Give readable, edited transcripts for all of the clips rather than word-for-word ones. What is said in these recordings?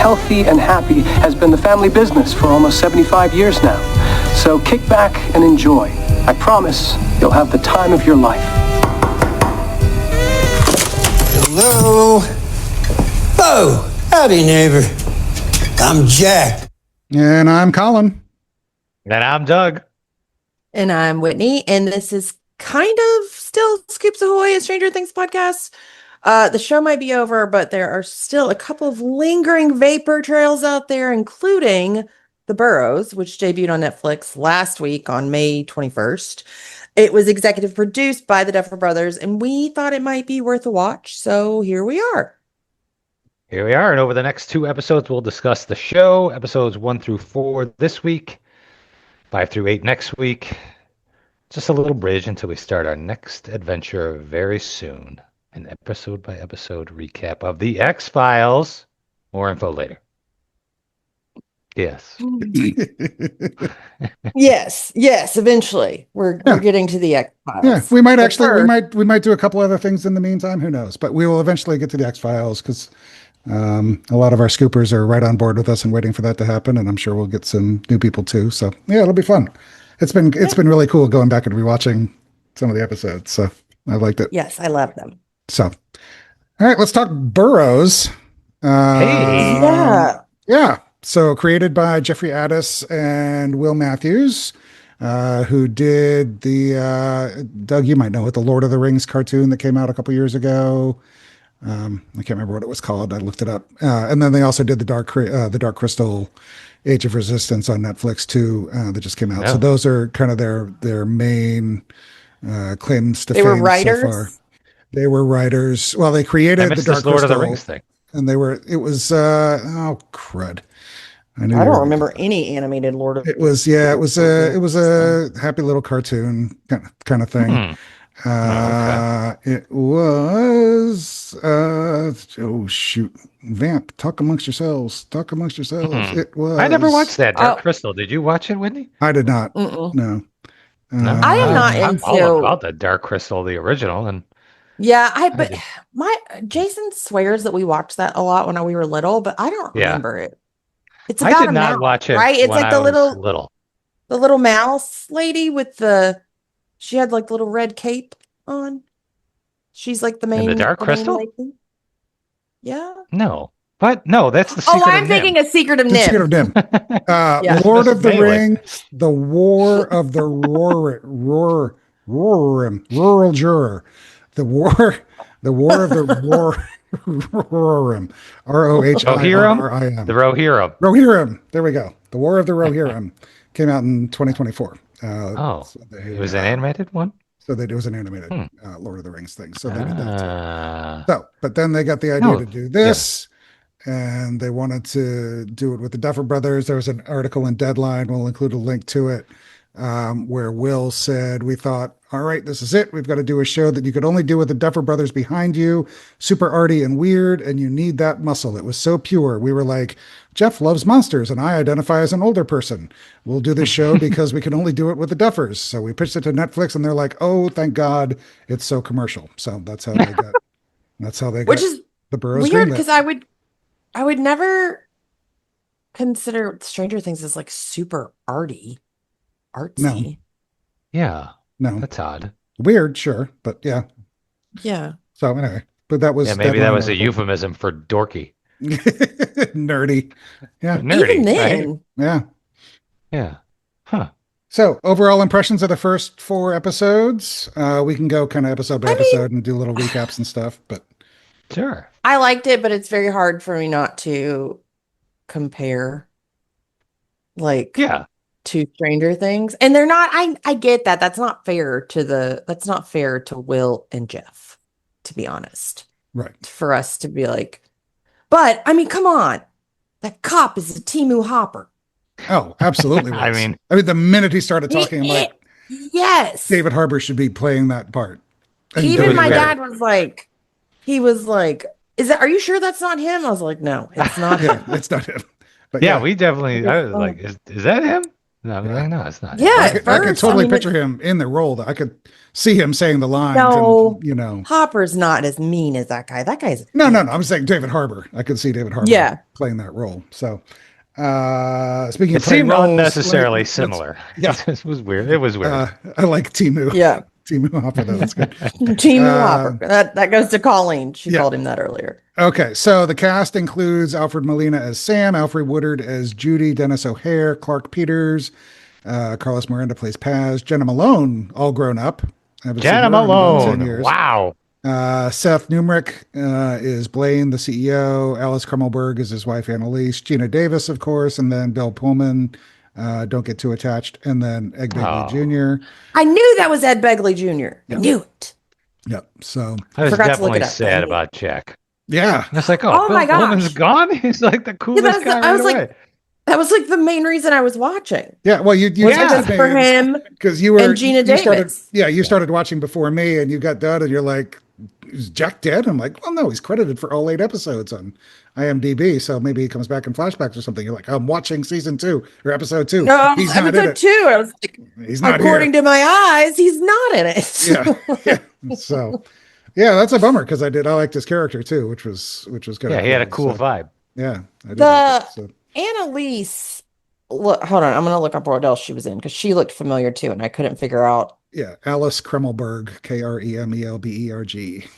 healthy and happy has been the family business for almost 75 years now. So kick back and enjoy. I promise you'll have the time of your life. Hello? Oh, howdy, neighbor. I'm Jack. And I'm Collin. And I'm Doug. And I'm Whitney. And this is kind of still Scoops Ahoy, a Stranger Things podcast. The show might be over, but there are still a couple of lingering vapor trails out there, including The Boroughs, which debuted on Netflix last week on May 21st. It was executive produced by the Duffer Brothers, and we thought it might be worth a watch. So here we are. Here we are. And over the next 2 episodes, we'll discuss the show, episodes 1 through 4 this week, 5 through 8 next week. Just a little bridge until we start our next adventure very soon. An episode by episode recap of the X-Files. More info later. Yes. Yes. Eventually, we're getting to the X-Files. Yeah, we might do a couple other things in the meantime. Who knows? But we will eventually get to the X-Files because a lot of our scoopers are right on board with us and waiting for that to happen. And I'm sure we'll get some new people too. So yeah, it'll be fun. It's been really cool going back and rewatching some of the episodes. So I liked it. Yes, I love them. So, all right, let's talk Boroughs. Hey. Yeah. So created by Jeffrey Addis and Will Matthews, who did the, Doug, you might know it, the Lord of the Rings cartoon that came out a couple years ago. I can't remember what it was called. I looked it up. And then they also did the Dark Crystal Age of Resistance on Netflix too, that just came out. Yeah. So those are kind of their main claims to fame They were writers? so far. They were writers. Well, they created the Dark Lord Crystal. of the Rings thing. And it was oh crud. I don't remember any animated Lord of the It was a happy little cartoon kind of thing. It was oh shoot. Vamp, talk amongst yourselves. It was I never watched that Dark Crystal. Did you watch it, Whitney? I did not. Mm-mm. No. I am not I'm all into about the Dark Crystal, the original, and but Jason swears that we watched that a lot when we were little, but I don't remember it. It's about I did not mouse, watch it, right? It's when like I was little. the little mouse lady she had like little red cape on. She's like the main. In the Dark Crystal? Yeah. No. What? No, that's the Secret of I'm thinking Nim. A Secret of The Secret of Nim. Nim. Lord of the Rings, the War of the Rural Juror. The War of the Rohirrim. Rohirrim. The Rohirrim. Rohirrim. There we go. The War of the Rohirrim came out in 2024. It was an animated one? So it was an animated Lord of the Rings thing. So they did that too. But then they got the idea to do this. And they wanted to do it with the Duffer Brothers. There was an article in Deadline. We'll include a link to it, where Will said, we thought, all right, this is it. We've got to do a show that you could only do with the Duffer Brothers behind you, super arty and weird, and you need that muscle. It was so pure. We were like, Jeff loves monsters, and I identify as an older person. We'll do this show because we can only do it with the Duffers. So we pitched it to Netflix, and they're like, oh, thank God, it's so commercial. So that's how they got. Which is the Boroughs weird because I would never consider Stranger Things as like super artsy. No. Yeah. No. That's odd. Weird, sure, but yeah. Yeah. So anyway, but that was maybe that was a euphemism for dorky. Nerdy. Yeah. Nerdy. Even then. Right? Yeah. Yeah. Huh. So overall impressions of the first 4 episodes. We can go kind of episode by episode and do little recaps and stuff, but sure. I liked it, but it's very hard for me not to compare to Stranger Things. And they're not, I get that. That's not fair to Will and Jeff, to be honest. Right. For us to be like, but I mean, come on. That cop is a Timu Hopper. Oh, absolutely. I mean, the minute he started talking, I'm like, yes, David Harbour should be playing that part. And even my dad was like, are you sure that's not him? I was like, no, it's not him. It's not him. But we definitely, I was like, is that him? No, I'm like, no, it's not. Yeah, him. at I could first, totally I mean, picture him in the role. That I could see him saying the lines, no, and Hopper's not as mean as that guy. That guy's a no. dick. I'm saying David Harbour. I could see David Harbour Yeah. playing that role. So, speaking It of playing seemed roles, unnecessarily let's- similar. yeah. It was weird. It was weird. I like Timu. Yeah. Timu Hopper, though. That's good. Team Hopper. That goes to Collin. She yeah. called him that earlier. Okay, so the cast includes Alfred Molina as Sam, Alfred Woodard as Judy, Dennis O'Hare, Clark Peters, Carlos Miranda plays Paz, Jenna Malone, all grown up. Jenna Malone. Wow. Seth Numrick is Blaine, the CEO. Alice Krummelberg is his wife, Annalise. Gina Davis, of course, and then Bill Pullman. Don't get too attached. And then Ed Begley Jr. I knew that was Ed Begley Jr. I knew it. Yep. So I was Forgot to look definitely it up. sad about Jack. yeah, And it's like, Oh Bill my gosh. Pullman's gone? He's like the coolest guy I right was away. like, that was like the main reason I was watching. yeah. Well, you Was said just for him because you were and Gina you started, Davis. you started watching before me, and you got done, and you're like, "Is Jack dead?" I'm like, "Well, no, he's credited for all 8 episodes on IMDb, so maybe he comes back in flashbacks or something." You're like, "I'm watching season 2 or episode 2. No, he's not in episode it. 2. I was like, He's not according here." to my eyes, he's not in it. Yeah. So, yeah, that's a bummer because I liked his character too, which was good. Yeah, he had a cool vibe. Yeah, I did like it, so. Annalise, look, hold on. I'm going to look up what else she was in because she looked familiar too, and I couldn't figure out. Yeah, Alice Krummelberg, Kremelberg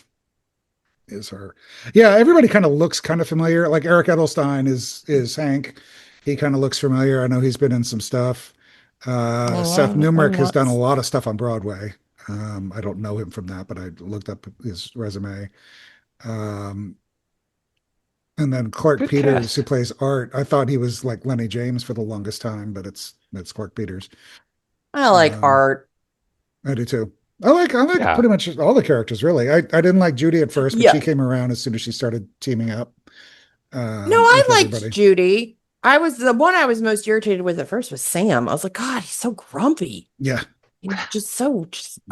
is her. Yeah, everybody kind of looks kind of familiar. Like Eric Edelstein is Hank. He kind of looks familiar. I know he's been in some stuff. Seth Numrick has done a lot of stuff on Broadway. I don't know him from that, but I looked up his resume. And then Clark Good Peters, cast. who plays Art. I thought he was like Lenny James for the longest time, but it's Clark Peters. I like art. I do too. I like pretty much all the characters, really. I didn't like Judy at first, but she came around as soon as she started teaming up. No, I liked everybody. Judy. The one I was most irritated with at first was Sam. I was like, God, he's so grumpy. Yeah. He's just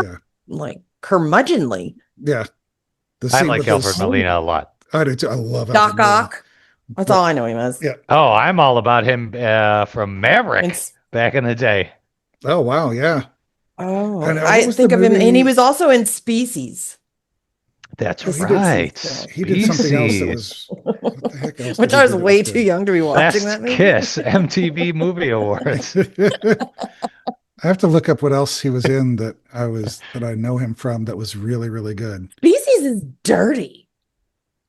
Yeah. like curmudgeonly. Yeah. The I scene like with Alfred those- Molina a lot. I do too. I love Doc Alfred Molina. Ock. That's all I know him as. Yeah. Oh, I'm all about him from Maverick And- back in the day. Oh, wow. Yeah. Oh, And, I what was think the of him, and he movie- was also in Species, That's He did right. He did something else that Species. was. What the heck else which did he I was do that way good? too young to be watching Best that movie. Kiss MTV Movie Awards. I have to look up what else he was in that I know him from that was really, really good. Species is dirty.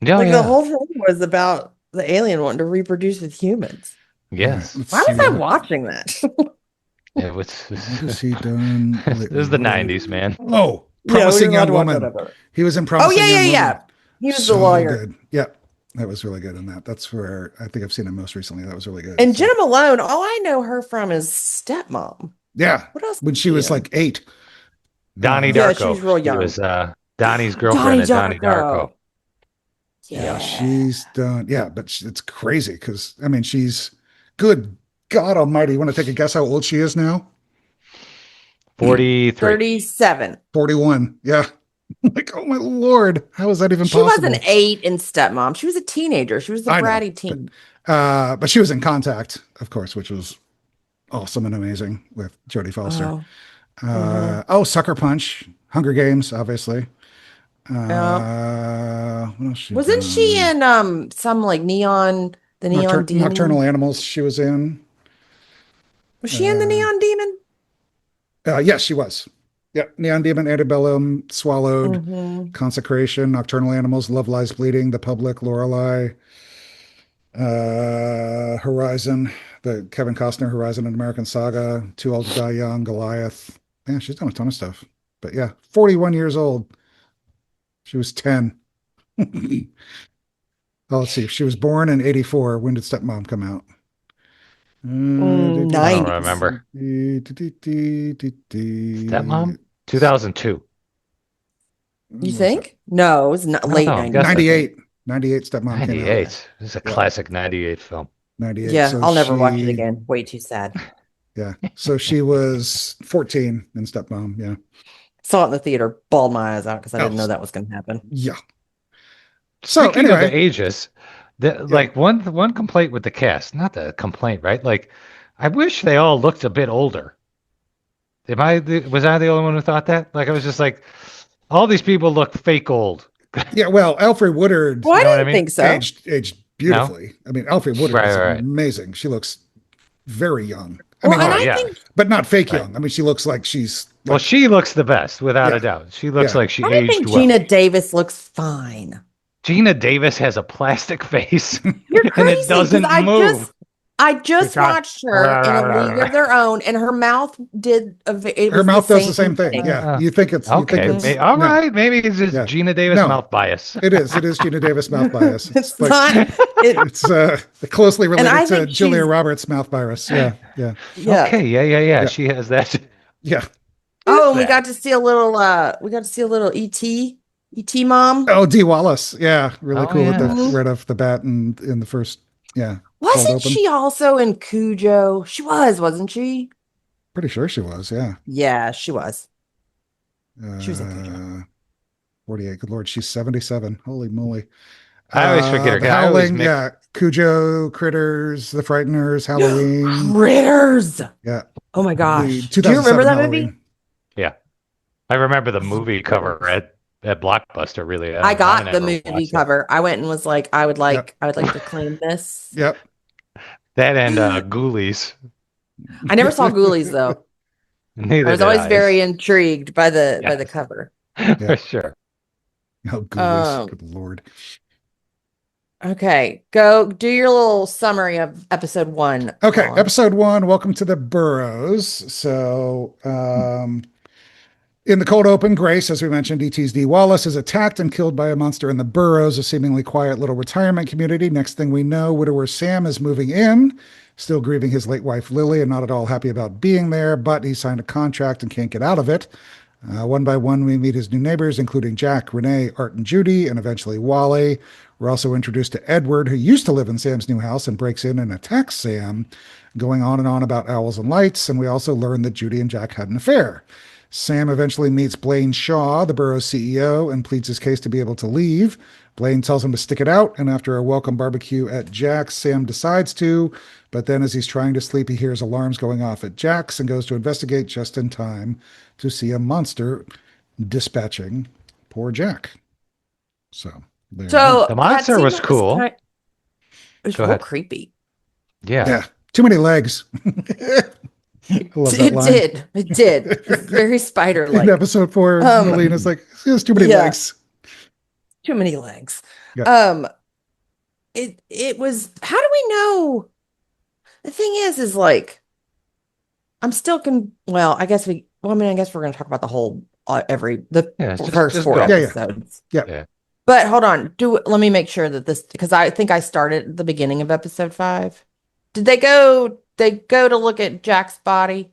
Yeah, Like yeah. the whole thing was about the alien wanting to reproduce with humans. Yes. Let's Why was see I what- watching that? It was. What has he done? This is the 90s, man. Oh, Yeah, we Promising were allowed Young to watch Woman. whatever. He was in Oh Promising yeah, Young yeah, Woman. yeah. He was So the lawyer. good. Yeah, that was really good in that. That's where I think I've seen him most recently. That was really good. And So- Jenna Malone, all I know her from is Stepmom. yeah, What else? when she was like 8. Donnie Yeah, Darko. she was real young. She was Donnie's girlfriend at Donnie Darko. Yeah, she's done. Yeah, but it's crazy because I mean, she's good. God Almighty! You want to take a guess how old she is now? 43. 37. 41. Yeah. Like, oh my Lord, how is that even She possible? wasn't 8 in Stepmom. She was a teenager. She was the I know, bratty teen. But she was in Contact, of course, which was awesome and amazing with Jodie Foster. Oh. Sucker Punch, Hunger Games, obviously. What else she Wasn't done? she in some like neon demon? Nocturnal Animals? She was in. Was she in the neon demon? Yes, she was. Yeah, Neon Demon, Antebellum, Swallowed, Mhm. Consecration, Nocturnal Animals, Love Lies Bleeding, The Public, Lorelei, Horizon, the Kevin Costner Horizon, an American Saga, Too Old to Die Young, Goliath. Yeah, she's done a ton of stuff. But yeah, 41 years old. She was 10. Let's see. She was born in 84. When did Stepmom come out? I don't 90s. remember. Stepmom? Stepmom? 2002. You think? No, it was not late know, 90s. guess- 98. 98 Stepmom came out. 98. This is a classic 98 film. 98. Yeah, So I'll never watch it she- again. Way too sad. Yeah. So she was 14 in Stepmom. Yeah. Saw it in the theater, bawled my eyes out because I didn't Oh. know that was going to happen. Yeah. So Speaking of anyway, the ages, like one complaint with the cast, not the complaint, right? Like I wish they all looked a bit older. Was I the only one who thought that? Like, I was just like, all these people look fake old. Yeah, well, Alfred Woodard Well, I You know what I didn't mean? think so. aged beautifully. I mean, Alfred Woodard Right, is right. amazing. She looks very young. I Well, mean, and oh, I yeah. think but not fake Right. young. I mean, she looks like she's like, Well, she looks the best, without Yeah. a doubt. She looks Yeah. like she I aged think well. Gina Davis looks fine. Gina Davis has a plastic face, You're and crazy it doesn't because move. I just Because- watched her in A League of Their Own, and her mouth did. It her was mouth the does the same thing. Yeah, you think it's Okay, You think it's, all no. right. Maybe it's just Yeah. Gina Davis No. mouth bias. It is Gina Davis mouth bias. It's like, not. It's closely I related to think Julia she's- Roberts mouth virus. Yeah. Yeah. Okay, yeah. She has that. Yeah. Oh, and we that? got to see a little. We got to see a little ET mom. Oh, Dee Wallace. Yeah, really Oh, cool yeah. right off the bat in the first. Yeah, Wasn't cold open. she also in Cujo? She was, wasn't she? Pretty sure she was. Yeah. Yeah, she was. She was in Cujo. 48. Good Lord, she's 77. Holy moly. I always forget her. The 'cause I always Howling, mix- yeah. Cujo, Critters, The Frighteners, Halloween. Critters. Yeah. Oh my The gosh. Do you 2007 remember that Halloween. movie? Yeah, I remember the movie cover at Blockbuster. Really, I got never the movie watched it. cover. I went and was like, I would like to claim this. Yep. That and Ghoulies. I never saw Ghoulies though. Neither I was did always I. very intrigued by the Yeah. cover. For sure. Oh, Ghoulies. Um, Good Lord. Okay, go do your little summary of episode 1. Okay, Collin. episode 1, welcome to the Boroughs. So, in the cold open, Grace, as we mentioned, E.T.'s Dee Wallace is attacked and killed by a monster in the Boroughs, a seemingly quiet little retirement community. Next thing we know, widower Sam is moving in, still grieving his late wife Lily and not at all happy about being there, but he signed a contract and can't get out of it. One by one, we meet his new neighbors, including Jack, Renee, Art, and Judy, and eventually Wally. We're also introduced to Edward, who used to live in Sam's new house and breaks in and attacks Sam, going on and on about owls and lights, and we also learn that Judy and Jack had an affair. Sam eventually meets Blaine Shaw, the Boroughs CEO, and pleads his case to be able to leave. Blaine tells him to stick it out, and after a welcome barbecue at Jack's, Sam decides to, but then as he's trying to sleep, he hears alarms going off at Jack's and goes to investigate just in time to see a monster dispatching poor Jack. So, there you go. So The monster that scene was cool. It was Go real ahead. creepy. Yeah. Too many legs. I love that It line. did. It did. It's very In spider-like. episode 4, Melina's like, there's too many Yeah. legs. Too many legs. Yeah. It was. How do we know? The thing is like, I'm still well, I guess we. Well, I mean, I guess we're going to talk about the whole first just 4 go. Yeah, yeah. episodes. Yeah. But hold on. Let me make sure that this, because I think I started at the beginning of episode 5. Did they go? They go to look at Jack's body.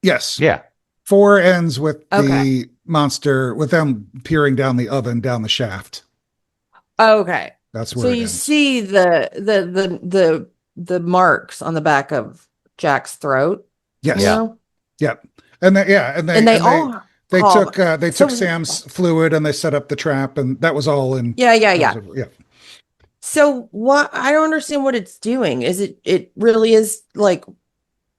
Yes. Yeah. 4 ends with Okay. the monster, with them peering down the oven, down the shaft. Okay. That's where So it you ends. see the marks on the back of Jack's throat. Yes. You know? Yep. And they They took So- Sam's fluid and they set up the trap, and that was all in. Yeah. Yeah. So what? I don't understand what it's doing. Is it really is like,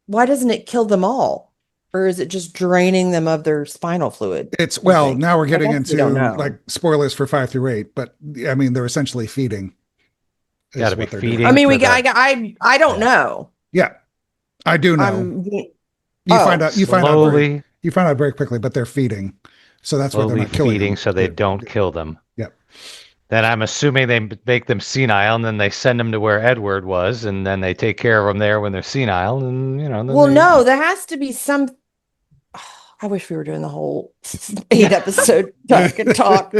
why doesn't it kill them all? Or is it just draining them of their spinal fluid? It's I well, think. now we're getting I guess we don't into know. like spoilers for 5 through 8, but I mean they're essentially feeding. is Gotta be what they're doing. feeding. I mean, for that. I don't know. Yeah, I do know. I'm You find out Slowly very quickly, but they're feeding, so that's why they're slowly not killing feeding them. so they don't kill them. Yep. Then I'm assuming they make them senile, and then they send them to where Edward was, and then they take care of them there when they're senile, and then well, they- no, there has to be some. I wish we were doing the whole 8 episode talk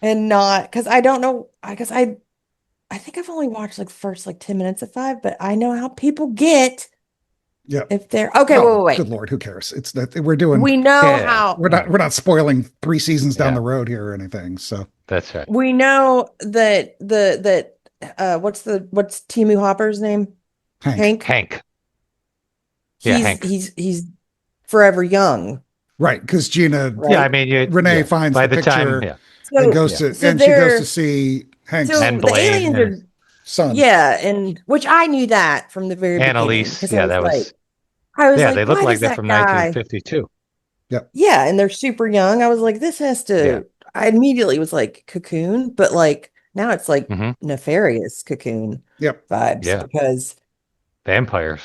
and not, because I don't know. I guess I think I've only watched like first 10 minutes of 5, but I know how people get. Yep. If they're okay. Oh, wait. Good Lord, who cares? It's that we're doing. We know Yeah. how. we're not spoiling 3 seasons down Yeah. the road here or anything. So That's right. We know that what's Timu Hopper's name? Hank. Hank. Yeah, Hank. He's forever young. Right, because Gina Right. Yeah, I mean, Renee finds by the the time, picture yeah. and goes So to she goes to see Hank's. So And the Blaine aliens and- are son. Yeah, and which I knew that from the very beginning. Annalise. Because Yeah, that was. Yeah, they look why like does they're that from guy? 1952. Yep. Yeah, and they're super young. I was like, this has Yeah. to. I immediately was like Cocoon, but like now it's like Hmm. nefarious Cocoon Yep. vibes Yeah. because Vampires.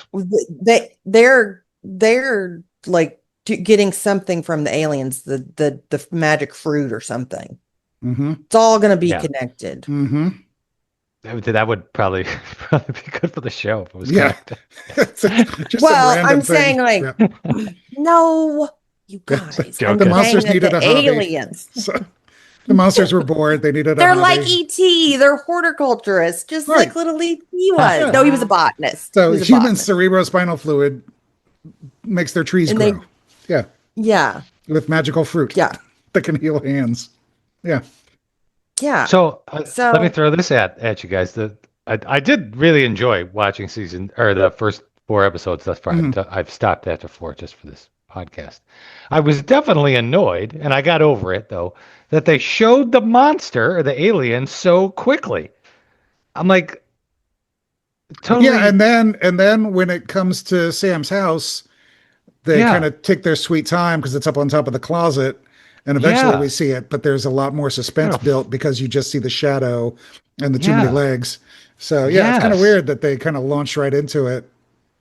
they're like getting something from the aliens, the magic fruit or something. Mm-hmm. It's all going to be Yeah. connected. Mm-hmm. That would probably be good for the show if it was Yeah. connected. Just Well, some random I'm thing. saying like, Yeah. no, you Yeah, guys. it's I'm the joking. monsters saying that needed the a hobby. aliens. So the monsters were bored. They needed a They're hobby. like ET. They're horticulturists, just Right. like little ET was. Yeah. No, he was a botanist. So He was a human botanist. cerebrospinal fluid makes their trees And grow. Yeah. Yeah. With magical fruit. Yeah. That can heal hands. Yeah. Yeah. So, So- let me throw this at you guys. I did really enjoy watching the first 4 episodes thus far. I've stopped after 4 just for this podcast. I was definitely annoyed, and I got over it though, that they showed the monster or the alien so quickly. I'm like, totally. Yeah, and then when it comes to Sam's house, they kind of take their sweet time because it's up on top of the closet, and eventually we see it, but there's a lot more suspense built because you just see the shadow and the too many legs. So it's kind of weird that they kind of launched right into it.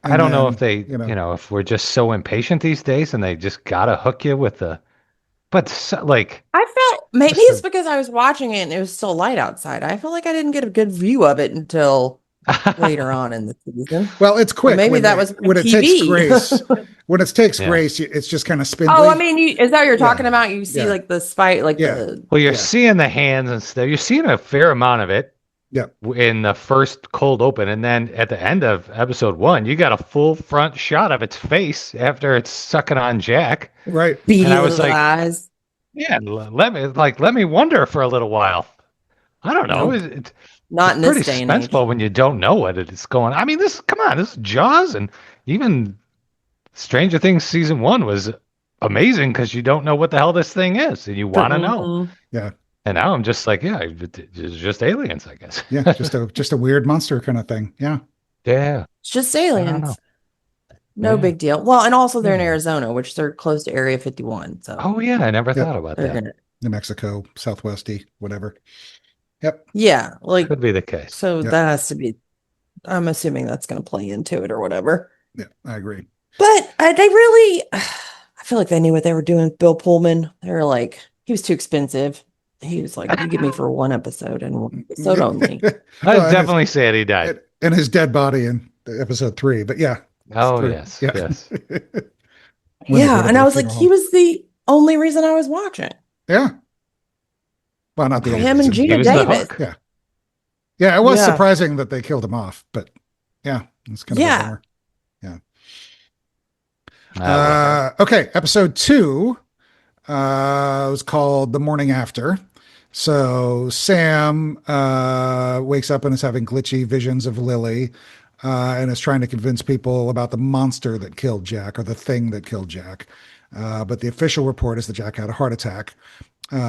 I don't know if they, if we're just so impatient these days and they just gotta hook you with like I felt maybe it's because I was watching it and it was still light outside. I feel like I didn't get a good view of it until later on in the season. Well, it's quick. Or maybe that was when it TV. takes grace. When it takes grace, it's just kind of spindly. Oh, I mean, is that what you're talking about? You see like the spite, like the. Well, you're seeing the hands and stuff. You're seeing a fair amount of it. Yeah. In the first cold open, and then at the end of episode 1, you got a full front shot of its face after it's sucking on Jack. Right. Beady and I was little like, eyes. yeah, let me wonder for a little while. I don't know. Nope. It's Not in pretty this day and age. suspenseful when you don't know what it's going. I mean, this is Jaws, and even Stranger Things season 1 was amazing because you don't know what the hell this thing is, and you want to know. Yeah. And now I'm just like, it's just aliens, I guess. Yeah, just a weird monster kind of thing. Yeah. Yeah. It's just aliens. No big deal. Well, and also they're in Arizona, which they're close to Area 51. So. Oh yeah, I never thought about that. New Mexico, Southwesty, whatever. Yep. Yeah, like could be the case. So that has to be. I'm assuming that's going to play into it or whatever. Yeah, I agree. But they really, I feel like they knew what they were doing with Bill Pullman. They were like, he was too expensive. He was like, you get me for 1 episode and 1 episode only. I definitely say he died. And his dead body in episode 3, but yeah. Oh, yes. Yes. Yeah. And I was like, he was the only reason I was watching. Yeah. Well, not the only him reason. and Gina Davis. Yeah. Yeah. It was surprising that they killed him off, but yeah, it's kind of a bummer. Yeah. Okay. Episode 2 was called The Morning After. So Sam wakes up and is having glitchy visions of Lily and is trying to convince people about the monster that killed Jack, or the thing that killed Jack. But the official report is that Jack had a heart attack.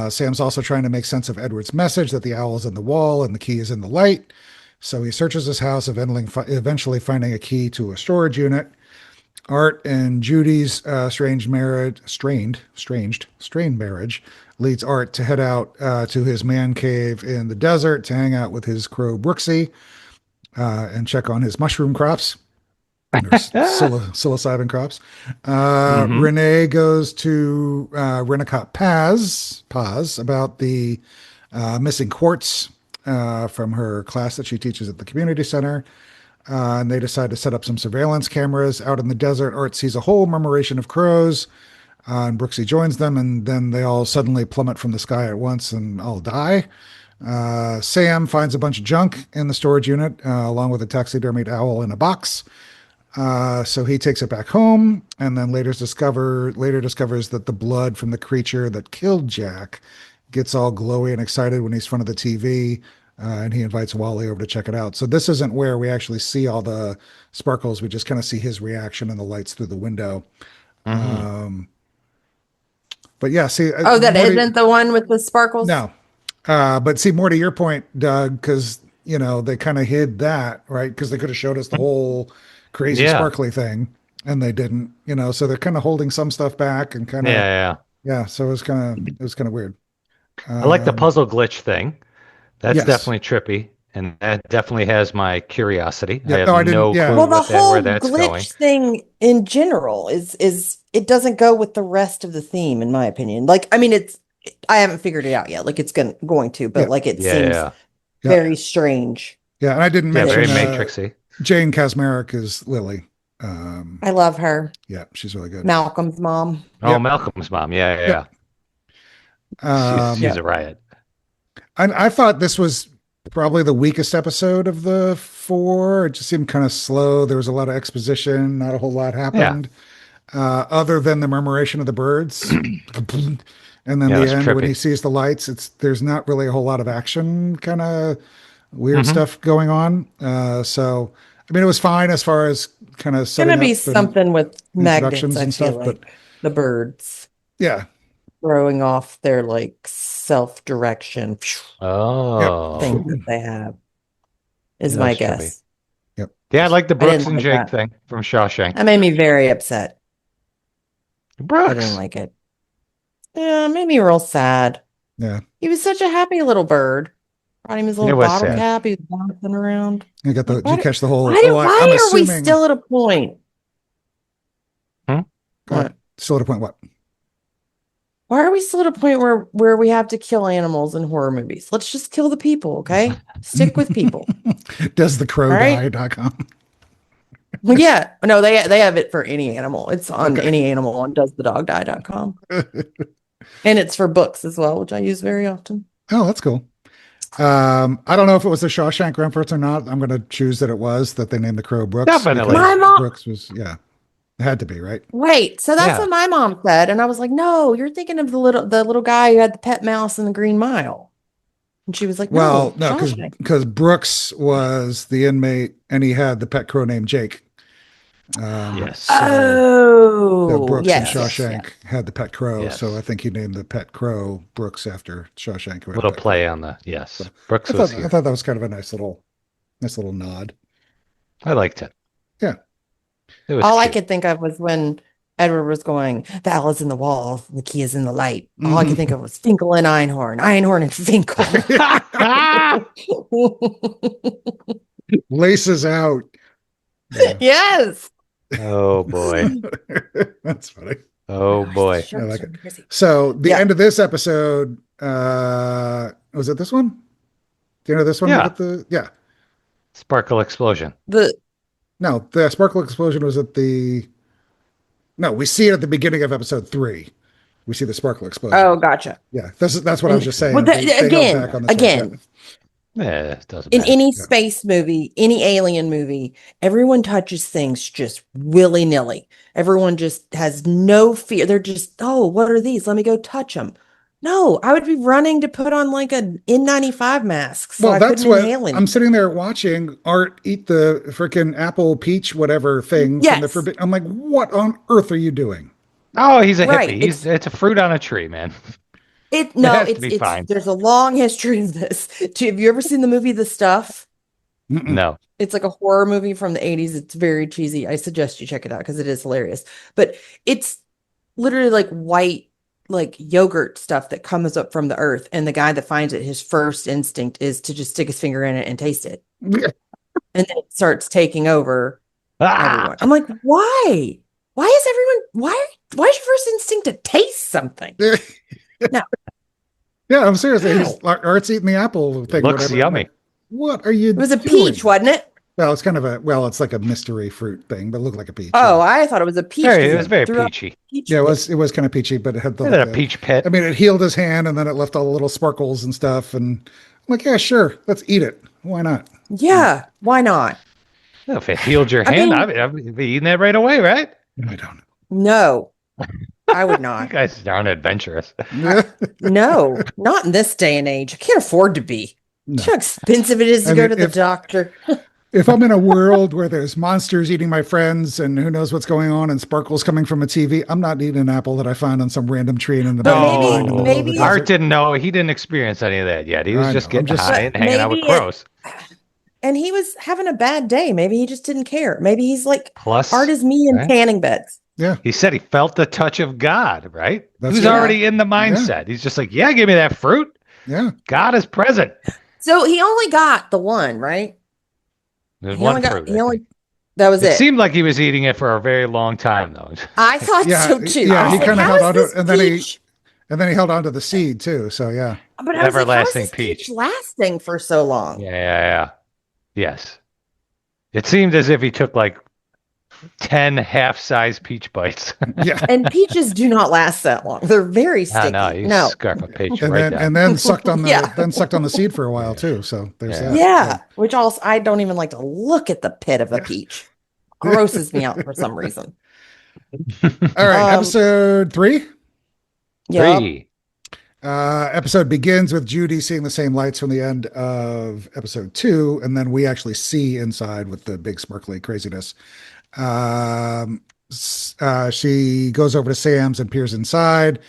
Sam's also trying to make sense of Edward's message that the owl is in the wall and the key is in the light. So he searches his house, eventually finding a key to a storage unit. Art and Judy's strained marriage leads Art to head out to his man cave in the desert to hang out with his crow Brooksy and check on his mushroom crops, psilocybin crops. Renee goes to Rennicott Paz about the missing quartz from her class that she teaches at the community center. And they decide to set up some surveillance cameras out in the desert. Art sees a whole murmuration of crows, and Brooksy joins them, and then they all suddenly plummet from the sky at once and all die. Sam finds a bunch of junk in the storage unit, along with a taxidermied owl in a box. So he takes it back home, and then later discovers that the blood from the creature that killed Jack gets all glowy and excited when he's in front of the TV. And he invites Wally over to check it out. So this isn't where we actually see all the sparkles. We just kind of see his reaction and the lights through the window. But yeah, see. That isn't the one with the sparkles? No. But see, more to your point, Doug, because they kind of hid that, right? Because they could have showed us the whole crazy Yeah. sparkly thing, and they didn't. So they're kind of holding some stuff back and kind of Yeah. So it was kind of weird. I like the puzzle glitch thing. That's Yes. definitely trippy, and that definitely has my curiosity. Yeah, I have no, I didn't- no yeah. clue Well, the whole where that's glitch going. thing in general is it doesn't go with the rest of the theme, in my opinion. Like, I mean, I haven't figured it out yet. Like, it's going to, but Yeah. like, it Yeah, seems yeah. very strange. Yeah, and I didn't Yeah, mention very Matrixy. Jane Kasmerick is Lily. I love her. Yeah, she's really good. Malcolm's mom. Oh, Yep. Malcolm's mom. Yeah. She's a riot. I thought this was probably the weakest episode of the 4. It just seemed kind of slow. There was a lot of exposition. Not a whole lot happened. Other than the murmuration of the birds. And then the end, when he sees the lights, there's not really a whole lot of action, kind of weird stuff going on. So, I mean, it was fine as far as kind of setting Gonna be up something with magnets, introductions I and feel stuff, like. but The birds yeah. throwing off their like self-direction Oh. thing that they have is Yeah, my that's guess. Yep. Yeah, I like the Brooks and like Jake that. thing from Shawshank. That made me very upset. I Brooks. didn't like it. Yeah, it made me real sad. Yeah. He was such a happy little bird. Brought him his little was bottle sad. cap. He was bouncing around. You got the, Like, did you catch the whole, Why I'm are we assuming, still at a point? Go ahead. What? Still at a point, what? Why are we still at a point where we have to kill animals in horror movies? Let's just kill the people, okay? Stick with people. Does the crow Right? die.com. Well, yeah. No, they have it for any animal. It's on any animal on doesthedogdie.com. And it's for books as well, which I use very often. Oh, that's cool. I don't know if it was the Shawshank reference or not. I'm going to choose that it was, that they named the crow Brooks. Definitely. because My mom- Brooks was, it had to be, right? Wait, so that's Yeah. what my mom said, and I was like, "No, you're thinking of the little guy who had the pet mouse in the Green Mile." And she was like, Well, "No, no, Shawshank." because Brooks was the inmate and he had the pet crow named Jake. Yes. So Brooks yes, and yes, Shawshank had the pet crow, Yes. so I think he named the pet crow Brooks after Shawshank. who had a Little pet play on the Brooks crow. was I here. thought that was kind of a nice little nod. I liked it. Yeah. It was All I cute. could think of was when Edward was going, "The owl is in the wall, the key is in the light." All I could think of was Finkel and Einhorn and Finkel. Laces out. Yeah. Yes. Oh boy. That's funny. Oh boy. I like it. So the end of this episode, was it this one? The end of this one? Yeah. Sparkle explosion. The sparkle explosion was at we see it at the beginning of episode 3. We see the sparkle explosion. Oh, gotcha. Yeah, that's what I was just saying. Well, They held back on this again, one. Yeah, it doesn't in matter. any space movie, any alien movie, everyone touches things just willy-nilly. Everyone just has no fear. They're just, "Oh, what are these? Let me go touch them." No, I would be running to put on like an N95 mask. So Well, I that's couldn't what inhale anything. I'm sitting there watching Art eat the freaking apple peach whatever thing from the Yes. forbidden. I'm like, what on earth are you doing? Oh, he's a Right, hippie. It's a fruit on a tree, man. It has to be fine. There's a long history of this. Have you ever seen the movie The Stuff? Mm-mm. No. It's like a horror movie from the 80s. It's very cheesy. I suggest you check it out because it is hilarious. But it's literally like white, like yogurt stuff that comes up from the earth. And the guy that finds it, his first instinct is to just stick his finger in it and taste it. And then it starts taking over everyone. I'm like, why? Why is your first instinct to taste something? No. Yeah, I'm serious. Art's eating the apple thing. Looks whatever. yummy. What are you It was a doing? peach, wasn't it? Well, it's it's like a mystery fruit thing, but it looked like a peach. Oh, I thought it was a peach. It was very Threw out peachy. peach Yeah, pit. it was kind of peachy, but it had Is it a peach pit? I mean, it healed his hand and then it left all the little sparkles and stuff. And I'm like, yeah, sure. Let's eat it. Why not? Yeah, why not? Well, if it healed your I hand, mean- I'd be eating that right away, right? I don't No, I would You not. guys aren't adventurous. know. No, not in this day and age. I can't afford to be. No. How expensive it is to I go mean, to the if- doctor. If I'm in a world where there's monsters eating my friends and who knows what's going on and sparkles coming from a TV, I'm not eating an apple that I find on some random tree in the But back maybe- in the middle of the maybe- desert. Art didn't know. He didn't experience any of that yet. He was I just know, I'm getting just high saying. and hanging out with Maybe it- crows. and he was having a bad day. Maybe he just didn't care. Maybe he's like Plus, art is me in right? tanning beds. Yeah. He said he felt the touch of God, right? That's He was right. already in the mindset. He's just like, yeah, give me that fruit. Yeah. God is present. So he only got the one, right? There's He one only got, fruit. he I only, think. that was It it. seemed like he was eating it for a very long time, though. I thought Yeah. so too. Yeah. I was He like, kind of how held is on to this it, and then he peach? held on to the seed too. So yeah. But I was like, how is Everlasting this peach peach. lasting for so long? Yeah. Yes. It seemed as if he took like 10 half-size peach bites. Yeah. And peaches do not last that long. They're very Oh, sticky. no, you No. scarf a peach And right then down. and then sucked on the Yeah. sucked on the seed for a while too. So there's Yeah. that. Yeah. Which also, I don't even like to look at the pit of a Yeah. peach. Grosses me out for some reason. All right. Episode 3. Yeah. 3. Episode begins with Judy seeing the same lights from the end of episode 2, and then we actually see inside with the big sparkly craziness. She goes over to Sam's and peers inside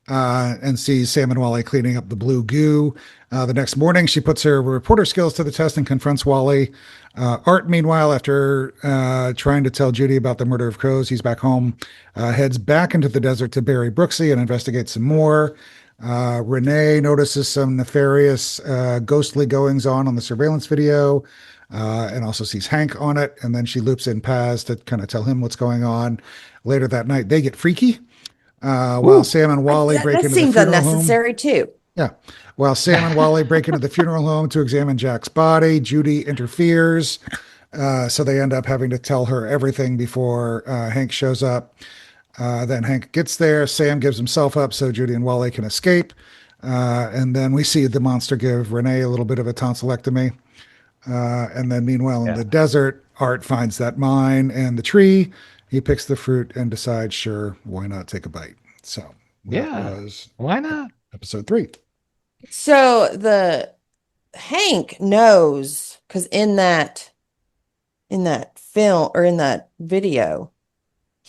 and sees Sam and Wally cleaning up the blue goo. The next morning, she puts her reporter skills to the test and confronts Wally. Art, meanwhile, after trying to tell Judy about the murder of crows, he's back home, heads back into the desert to bury Brooksy and investigate some more. Renee notices some nefarious ghostly goings on the surveillance video and also sees Hank on it. And then she loops in Paz to kind of tell him what's going on. Later that night, they get freaky while Sam and Wally break into the seems funeral home. unnecessary too. Yeah. While Sam and Wally break into the funeral home to examine Jack's body, Judy interferes. So they end up having to tell her everything before Hank shows up. Then Hank gets there. Sam gives himself up so Judy and Wally can escape. And then we see the monster give Renee a little bit of a tonsillectomy. And then meanwhile, in the desert, Art finds that mine and the tree. He picks the fruit and decides, sure, why not take a bite? So that was why not? episode 3. So the Hank knows because in that film or in that video,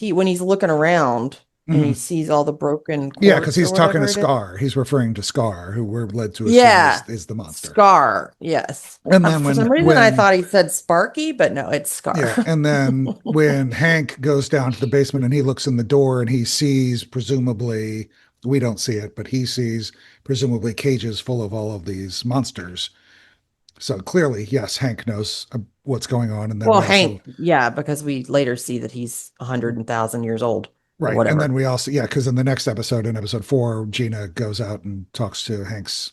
when he's looking around and he sees all the broken Yeah, because he's talking to whatever it is. Scar. He's referring to Scar, who we're led to assume is the monster. Scar, yes. And then for some reason I thought he said Sparky, but no, it's Scar. Yeah, and then when Hank goes down to the basement and he looks in the door and he sees, presumably, we don't see it, but he sees presumably cages full of all of these monsters. So clearly, yes, Hank knows what's going on. And then Hank, yeah, because we later see that he's 100,000 years old. Right. Whatever. And then we also, because in the next episode, in episode 4, Gina goes out and talks to Hank's,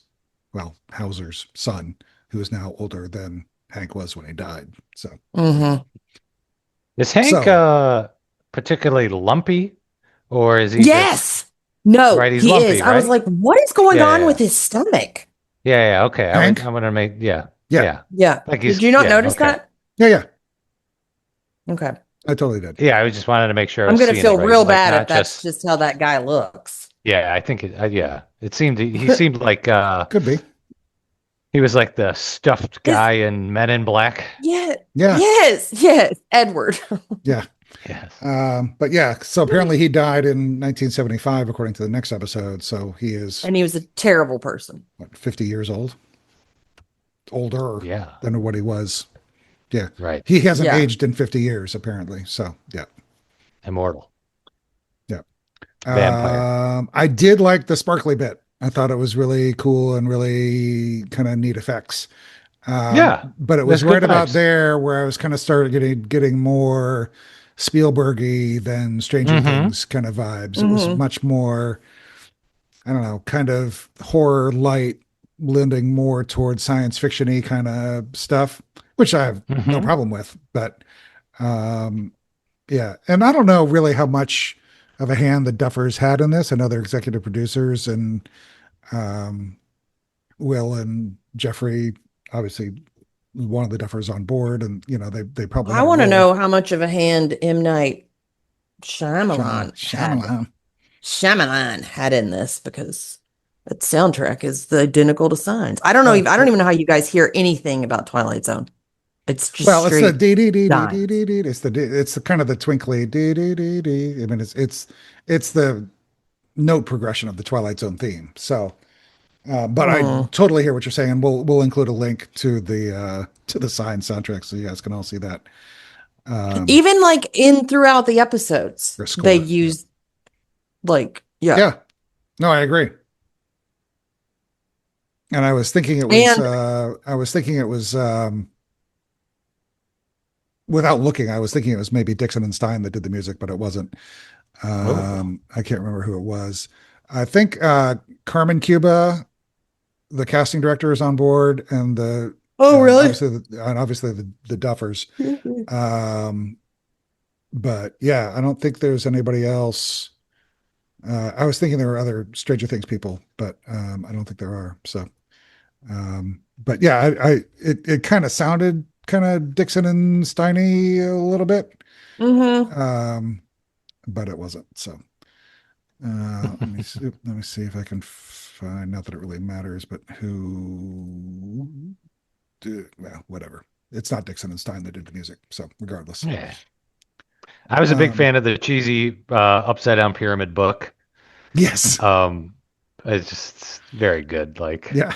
Hauser's son, who is now older than Hank was when he died. So is Hank particularly lumpy, or is he? Yes. No, right, he's he lumpy, is. right? I was like, what is going on with his stomach? Yeah. Okay. Hank? I'm gonna make. Yeah. Like did you not notice that? Yeah. Okay. I totally did. Yeah, I just wanted to make sure. I'm going to feel real bad if not that's just how that guy looks. Yeah, I think it. It seemed he seemed like could be. He was like the stuffed guy in Men in Black. Yeah. Yeah. Yes. Edward. Yeah. Yes. But yeah, so apparently he died in 1975, according to the next episode. So he is, and he was a terrible person. 50 years old? Older than what he was. Yeah. Right. He hasn't aged in 50 years, apparently. So, yeah. Immortal. Yeah. Vampire. I did like the sparkly bit. I thought it was really cool and really kind of neat effects. But it was right about there where I was kind of started getting more Spielbergy than Stranger Things kind of vibes. It was much more, I don't know, kind of horror light, lending more towards science fiction-y kind of stuff, which I have no problem with. But yeah, and I don't know really how much of a hand the Duffers had in this. I know they're executive producers, and Will and Jeffrey, obviously one of the Duffers on board, and they probably. I want to know how much of a hand M. Night Shyamalan had in this, because that soundtrack is identical to Signs. I don't know. I don't even know how you guys hear anything about Twilight Zone. It's just it's the dee dee dee dee dee dee. It's the kind of the twinkly dee dee dee dee. I mean, it's the note progression of the Twilight Zone theme. So, But I totally hear what you're saying. We'll include a link to the signed soundtrack so you guys can all see that. Even like throughout the episodes, they use yeah. No, I agree. And I was thinking it was without looking, I was thinking it was maybe Dixon and Stein that did the music, but it wasn't. I can't remember who it was. I think Carmen Cuba, the casting director, is on board, and really? Obviously the Duffers. But yeah, I don't think there's anybody else. I was thinking there were other Stranger Things people, but I don't think there are. So, but yeah, it kind of sounded kind of Dixon and Steiny a little bit, but it wasn't. So, let me see if I can find. Not that it really matters, but who did? Well, whatever. It's not Dixon and Stein that did the music. So, regardless. Yeah. I was a big fan of the cheesy upside down pyramid book. Yes. It's just very good. Like, yeah.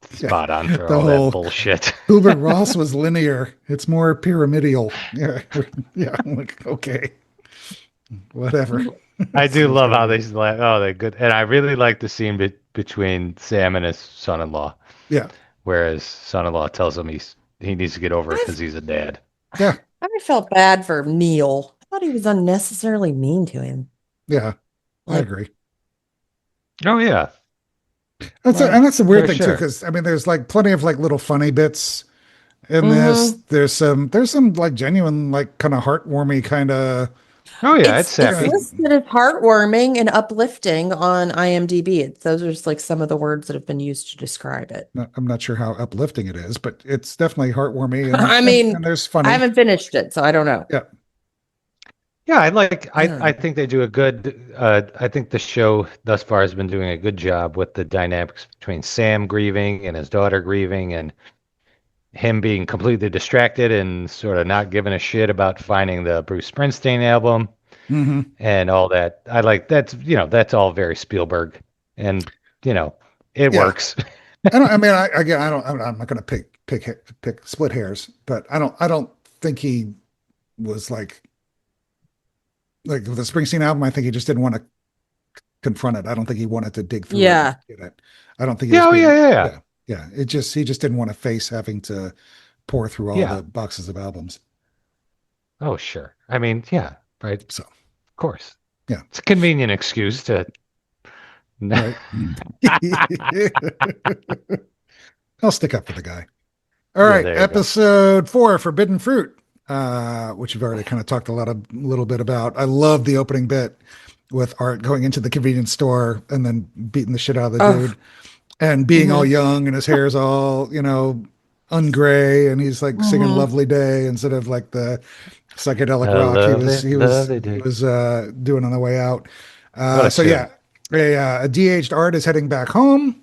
Spot on for all that bullshit. Hubert Ross was linear. It's more pyramidal. Yeah. Yeah. I'm like, okay. Whatever. I do love how they're good. And I really like the scene between Sam and his son-in-law. Yeah. Whereas son-in-law tells him he needs to get over it because he's a dad. Yeah. I felt bad for Neil. I thought he was unnecessarily mean to him. Yeah. I agree. Oh yeah. That's the weird thing too, because I mean, there's like plenty of like little funny bits in this. There's some like genuine, like kind of heartwarming kind of. Oh yeah, it's sappy. It's listed as heartwarming and uplifting on IMDb. Those are just like some of the words that have been used to describe it. I'm not sure how uplifting it is, but it's definitely heartwarming. And, and there's funny. I haven't finished it, so I don't know. Yeah. Yeah, I think they do a good. I think the show thus far has been doing a good job with the dynamics between Sam grieving and his daughter grieving, and him being completely distracted and sort of not giving a shit about finding the Bruce Springsteen album and all that. I like that's all very Spielberg, and it works. I'm not going to pick split hairs, but I don't think he was like with the Springsteen album. I think he just didn't want to confront it. I don't think he wanted to dig through it. I don't think. Yeah. He just didn't want to face having to pour through all the boxes of albums. Oh, sure. I mean, yeah, right. So, of course. Yeah. It's a convenient excuse to. Right. I'll stick up for the guy. All right. Episode 4, Forbidden Fruit, which we've already kind of talked a little bit about. I love the opening bit with Art going into the convenience store and then beating the shit out of the dude. And being all young and his hair's all, ungray, and he's like singing Lovely Day instead of like the psychedelic rock he was doing on the way out. A de-aged Art is heading back home,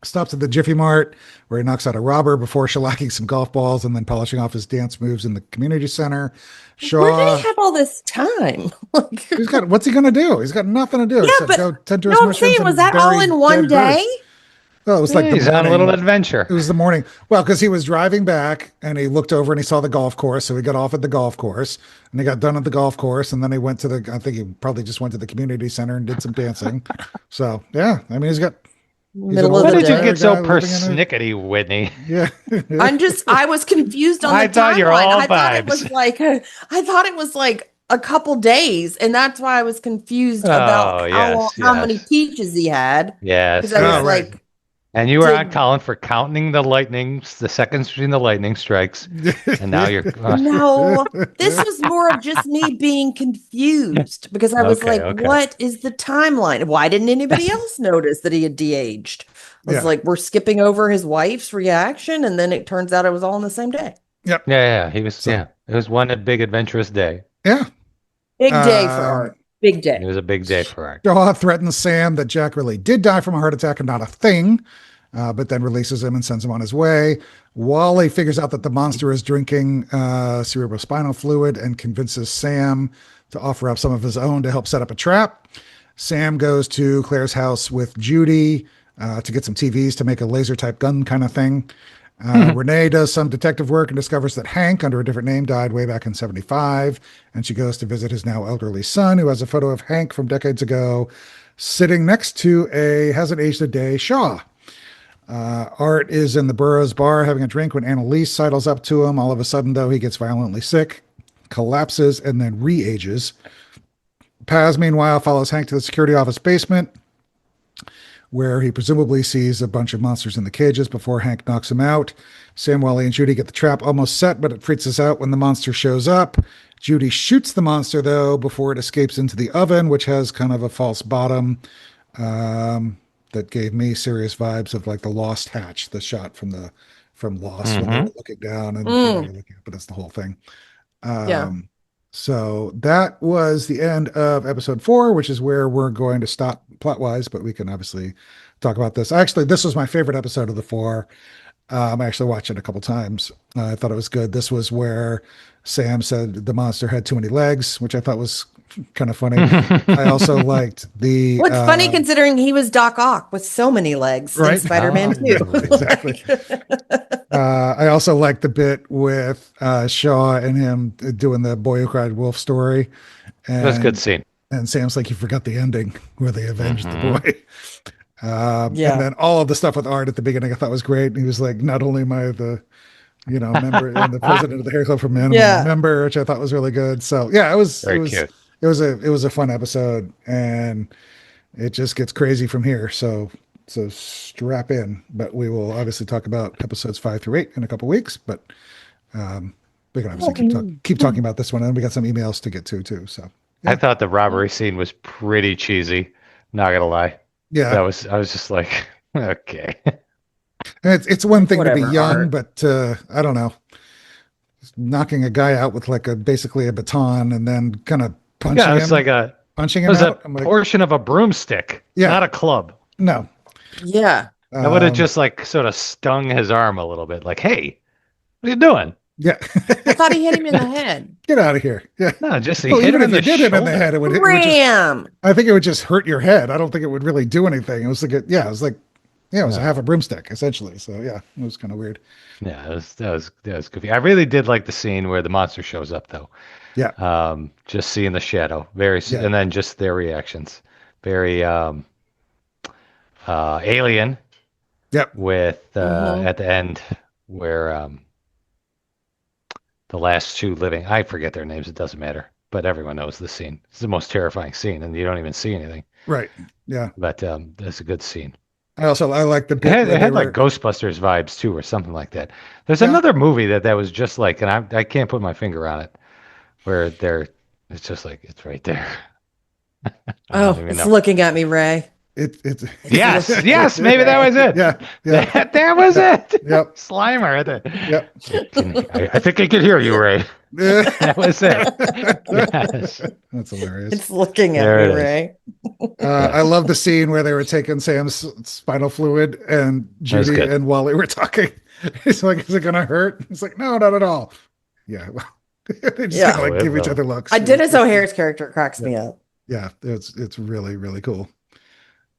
stops at the Jiffy Mart where he knocks out a robber before shellacking some golf balls and then polishing off his dance moves in the community center. Where did he have all this time? What's he going to do? He's got nothing to do except go tend to his mushrooms. Was that all in one day? Well, it was like he's on a little adventure. It was the morning. Well, because he was driving back and he looked over and he saw the golf course. So he got off at the golf course and he got done at the golf course. And then he went to I think he probably just went to the community center and did some dancing. So, yeah, I mean, he's got. What did you get so persnickety, Whitney? Yeah. I was confused on the timeline. I thought it was like a couple days, and that's why I was confused about how many peaches he had. Yes. Because I was like. And you were on Collin for counting the seconds between the lightning strikes, and now you're. No, this was more of just me being confused because I was what is the timeline? Why didn't anybody else notice that he had de-aged? I was like, we're skipping over his wife's reaction, and then it turns out it was all on the same day. Yep. Yeah. He was. It was one big adventurous day. Yeah. Big day for Art. Big day. It was a big day for Art. Shaw threatens Sam that Jack really did die from a heart attack and not a thing, but then releases him and sends him on his way. Wally figures out that the monster is drinking cerebrospinal fluid and convinces Sam to offer up some of his own to help set up a trap. Sam goes to Claire's house with Judy, to get some TVs to make a laser type gun kind of thing. Renee does some detective work and discovers that Hank, under a different name, died way back in 75. And she goes to visit his now elderly son, who has a photo of Hank from decades ago, sitting next to hasn't aged a day, Shaw. Art is in the Boroughs bar having a drink when Annalise sidles up to him. All of a sudden, though, he gets violently sick, collapses, and then re-ages. Paz, meanwhile, follows Hank to the security office basement, where he presumably sees a bunch of monsters in the cages before Hank knocks him out. Sam, Wally, and Judy get the trap almost set, but it freaks us out when the monster shows up. Judy shoots the monster, though, before it escapes into the oven, which has kind of a false bottom that gave me serious vibes of like the Lost hatch, the shot from Lost when they were looking down and looking up, but that's the whole thing. So that was the end of episode 4, which is where we're going to stop plot-wise, but we can obviously talk about this. Actually, this was my favorite episode of the 4. I actually watched it a couple times. I thought it was good. This was where Sam said the monster had too many legs, which I thought was kind of funny. I also liked the... What's funny considering he was Doc Ock with so many legs in Spider-Man 2. Exactly. I also liked the bit with Shaw and him doing the Boy Who Cried Wolf story. And, That's a good scene. And Sam's like, you forgot the ending where they avenged the boy. And then all of the stuff with Art at the beginning I thought was great. And he was like, not only am I the member and the president of the Hair Club for Men, I'm a member, which I thought was really good. So yeah, it was cute. It was a fun episode, and it just gets crazy from here. So strap in. But we will obviously talk about episodes 5 through 8 in a couple weeks. But we can obviously keep talking about this one, and we got some emails to get to too. So I thought the robbery scene was pretty cheesy. Not gonna lie. Yeah, I was just like, okay. It's one thing to be young, Art. but I don't know. Knocking a guy out with like basically a baton and then kind of punching him. It's like punching him out. It was a portion of a broomstick, not a club. No. Yeah. I would have just like sort of stung his arm a little bit, like, hey, what are you doing? Yeah. I thought he hit him in the head. Get out of here. Yeah. No, just hit him in the did him in the head, it would just, I think it would just hurt your head. I don't think it would really do anything. It was like it was a half a broomstick essentially. So yeah, it was kind of weird. Yeah, that was goofy. I really did like the scene where the monster shows up though. Yeah. Just seeing the shadow, and then just their reactions, very alien. Yep. With at the end where the last 2 living, I forget their names. It doesn't matter, but everyone knows the scene. It's the most terrifying scene, and you don't even see anything. Right. Yeah. But that's a good scene. I like the bit it had like Ghostbusters vibes too, or something like that. There's another movie that was just like, and I can't put my finger on it, where it's just like it's right there. It's looking at me, Ray. It's yes, maybe that was it. Yeah. That was it. Yep. Slimer. Yep. I think I could hear you, Ray. That was it. Yes. That's hilarious. It's looking at me, Ray. I love the scene where they were taking Sam's spinal fluid and Judy and Wally were talking. He's like, is it going to hurt? He's like, no, not at all. Yeah. They just kind of give each other looks. Dennis O'Hare's character cracks me up. Yeah. It's really, really cool.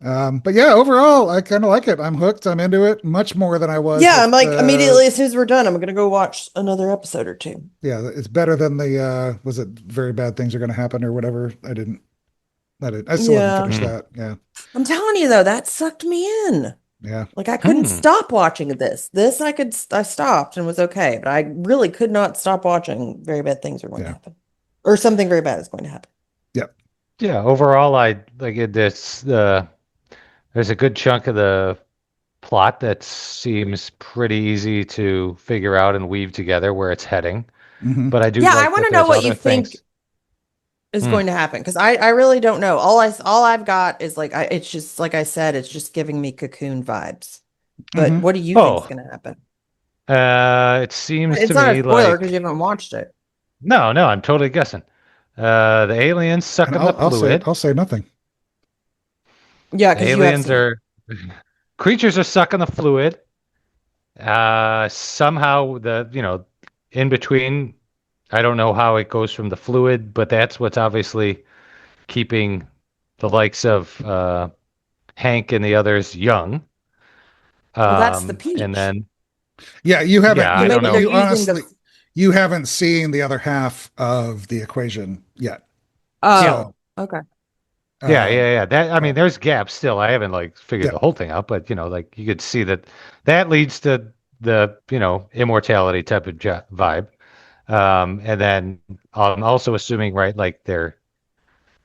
But yeah, overall, I kind of like it. I'm hooked. I'm into it much more than I was. Yeah, I'm like immediately as soon as we're done, I'm going to go watch another episode or 2. Yeah, it's better than the was it Very Bad Things Are Going to Happen or whatever. I still haven't finished that. Yeah. I'm telling you though, that sucked me in. Yeah. Like I couldn't stop watching this. I stopped and was okay, but I really could not stop watching Very Bad Things Are Going to Happen, or Something Very Bad Is Going to Happen. Yep. Yeah. Overall, I like it. There's a good chunk of the plot that seems pretty easy to figure out and weave together where it's heading. Mm-hmm. But I do. Yeah, I want to know what you think is going to happen, because I really don't know. All I've got is like it's just like I said, it's just giving me Cocoon vibes. But what do you think is going to happen? It seems it's to not me a spoiler like because you haven't watched it. No, I'm totally guessing. The aliens sucking the fluid. I'll say nothing. Yeah, because aliens creatures are sucking the fluid. Somehow in between, I don't know how it goes from the fluid, but that's what's obviously keeping the likes of Hank and the others young. Well, that's the peach. And then Yeah, you haven't. Yeah, I don't know. You honestly, you haven't seen the other half of the equation yet. Oh, okay. Yeah. That, I mean, there's gaps still. I haven't like figured the whole thing out, but like you could see that leads to the immortality type of vibe. And then I'm also assuming, right, like they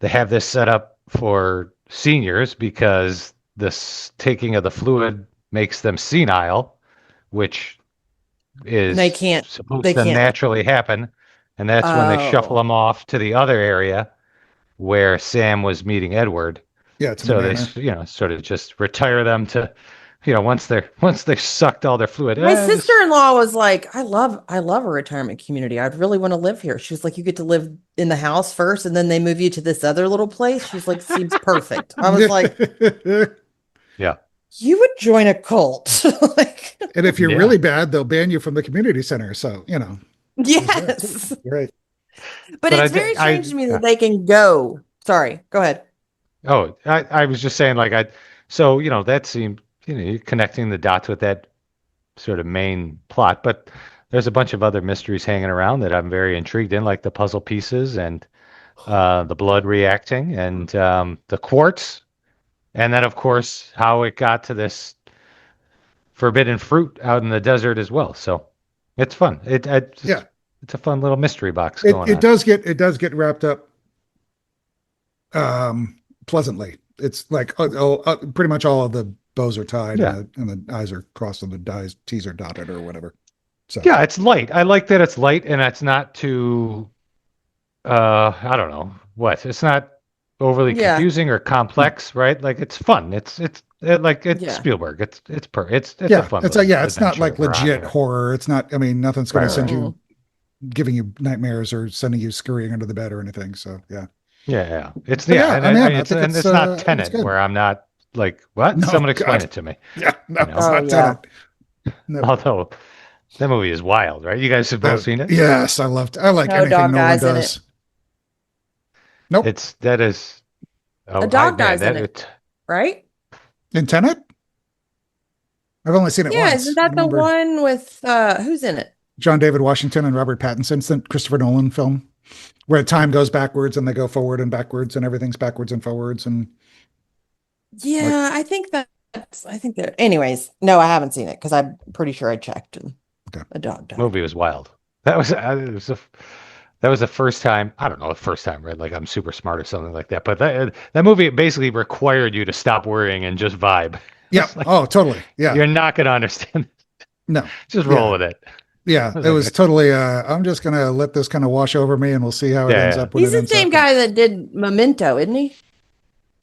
have this set up for seniors because this taking of the fluid makes them senile, which is supposed to naturally happen. And that's when they shuffle them off to the other area where Sam was meeting Edward. Yeah, so they sort of just retire them to once they've sucked all their fluid. My sister-in-law was like, I love a retirement community. I'd really want to live here. She was like, you get to live in the house first and then they move you to this other little place. She's like, seems perfect. I was like, yeah, you would join a cult. And if you're really bad, they'll ban you from the community center. So yes, right. But it's very strange to me that they can go. Sorry, go ahead. Oh, I was just saying, like, that seemed, you're connecting the dots with that sort of main plot, but there's a bunch of other mysteries hanging around that I'm very intrigued in, like the puzzle pieces and the blood reacting and the quartz. And then, of course, how it got to this forbidden fruit out in the desert as well. So it's fun. It's a fun little mystery box going on. It does get wrapped up pleasantly. It's like pretty much all of the bows are tied and the I's are crossed and the T's are dotted or whatever. So yeah, it's light. I like that it's light and it's not too I don't know what. It's not overly confusing or complex, right? Like it's fun. It's Spielberg. It's a fun. It's not like legit horror. It's not. I mean, nothing's going to send you, giving you nightmares or sending you scurrying under the bed or anything. So yeah. It's it's not Tenet where I'm not like what? No, someone explain it to me. Yeah, no, it's not Tenet. No. Although that movie is wild, right? You guys have both seen it? Yes, I like anything Nolan does. Nope. That is a dog dies in it, right? In Tenet? I've only seen it once. Yeah, isn't that the one with who's in it? John David Washington and Robert Pattinson. It's the Christopher Nolan film where time goes backwards and they go forward and backwards and everything's backwards and forwards and I think that anyways, no, I haven't seen it because I'm pretty sure I checked and a dog died. Movie was wild. That was the first time, I don't know, the first time, right? Like I'm super smart or something like that. But that movie basically required you to stop worrying and just vibe. Yeah. Totally. Yeah. You're not going to understand. No. Just roll with it. Yeah. It was totally, I'm just going to let this kind of wash over me and we'll see how it ends up. He's the same guy that did Memento, isn't he?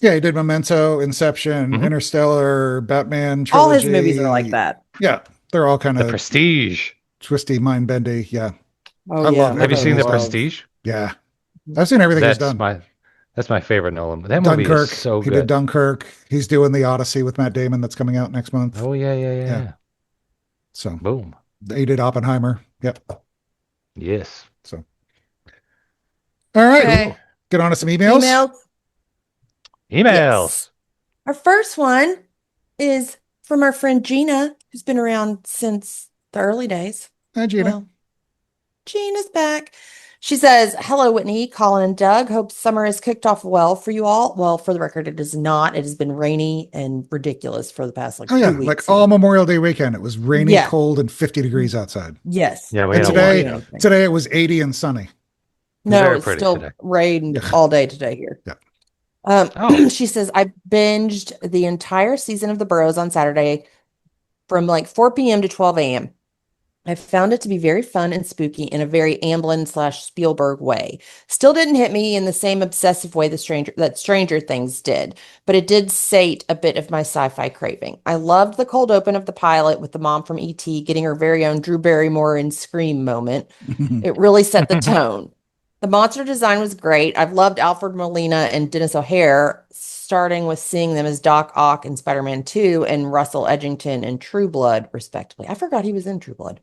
Yeah. He did Memento, Inception, Interstellar, Batman trilogy. All his movies are like that. Yeah. They're all kind of Prestige. Twisty, mind bendy. Yeah. Oh, yeah. Have you seen The Prestige? Yeah. I've seen everything he's done. That's my favorite Nolan. That movie is so good. He did Dunkirk. He's doing The Odyssey with Matt Damon that's coming out next month. Oh, yeah. So, boom. He did Oppenheimer. Yep. Yes. So, all right. Okay. Get on to some emails. Yes. Our first one is from our friend Gina, who's been around since the early days. Hi, Gina. Well, Gina's back. She says, hello, Whitney, Collin, and Doug. Hope summer has kicked off well for you all. Well, for the record, it is not. It has been rainy and ridiculous for the past 2 weeks. Like all Memorial Day weekend. It was rainy, cold, and 50 degrees outside. Yes. Yeah. Today it was 80 and sunny. No, it's still rained all day today here. Yeah. She says, I binged the entire season of the Boroughs on Saturday from like 4 p.m. to 12 a.m. I found it to be very fun and spooky in a very Amblin/Spielberg way. Still didn't hit me in the same obsessive way that Stranger Things did, but it did sate a bit of my sci-fi craving. I loved the cold open of the pilot with the mom from E.T. getting her very own Drew Barrymore in Scream moment. It really set the tone. The monster design was great. I've loved Alfred Molina and Dennis O'Hare, starting with seeing them as Doc Ock in Spider-Man 2 and Russell Edgington in True Blood, respectively. I forgot he was in True Blood.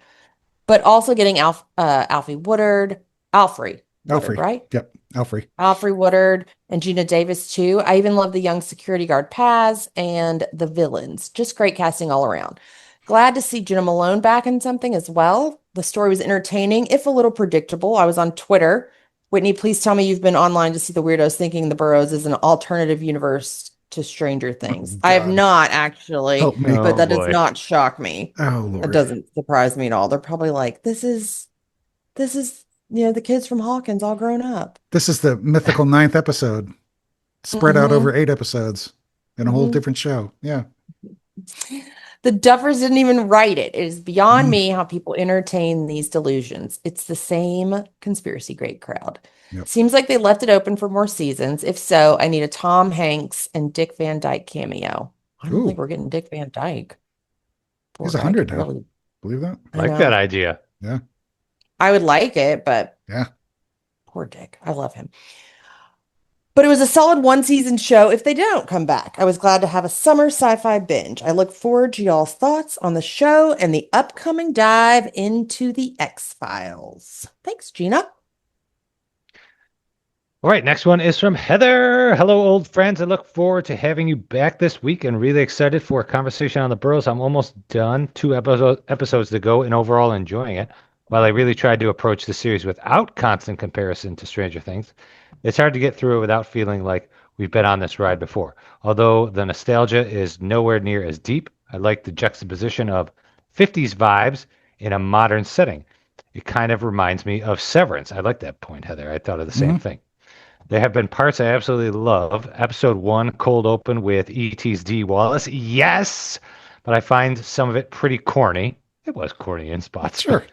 But also getting Alfre Woodard, right? Yep. Alfre Woodard and Gina Davis too. I even love the young security guard Paz and the villains. Just great casting all around. Glad to see Jenna Malone back in something as well. The story was entertaining, if a little predictable. I was on Twitter. Whitney, please tell me you've been online to see the weirdos thinking the Boroughs is an alternative universe to Stranger Things. I have not actually, Help me. but that does boy. not shock me. Oh, Lord. It doesn't surprise me at all. They're probably like, this is the kids from Hawkins all grown up. This is the mythical 9th episode, spread out over 8 episodes in a whole different show. Yeah. The Duffers didn't even write it. It is beyond me how people entertain these delusions. It's the same conspiracy great crowd. Yep. Seems like they left it open for more seasons. If so, I need a Tom Hanks and Dick Van Dyke cameo. I don't think we're getting Dick Van Dyke. He's 100 now. Really, believe that? Like that idea. Yeah. I would like it, but yeah. Poor Dick. I love him. But it was a solid 1-season show if they don't come back. I was glad to have a summer sci-fi binge. I look forward to y'all's thoughts on the show and the upcoming dive into the X-Files. Thanks, Gina. All right, next one is from Heather. Hello, old friends. I look forward to having you back this week and really excited for a conversation on the Boroughs. I'm almost done. 2 episodes to go and overall enjoying it. While I really tried to approach the series without constant comparison to Stranger Things, it's hard to get through it without feeling like we've been on this ride before. Although the nostalgia is nowhere near as deep, I like the juxtaposition of 50s vibes in a modern setting. It kind of reminds me of Severance. I like that point, Heather. I thought of the same thing. There have been parts I absolutely love. Episode 1, cold open with E.T.'s D. Wallace. Yes! But I find some of it pretty corny. It was corny in spots. Sure.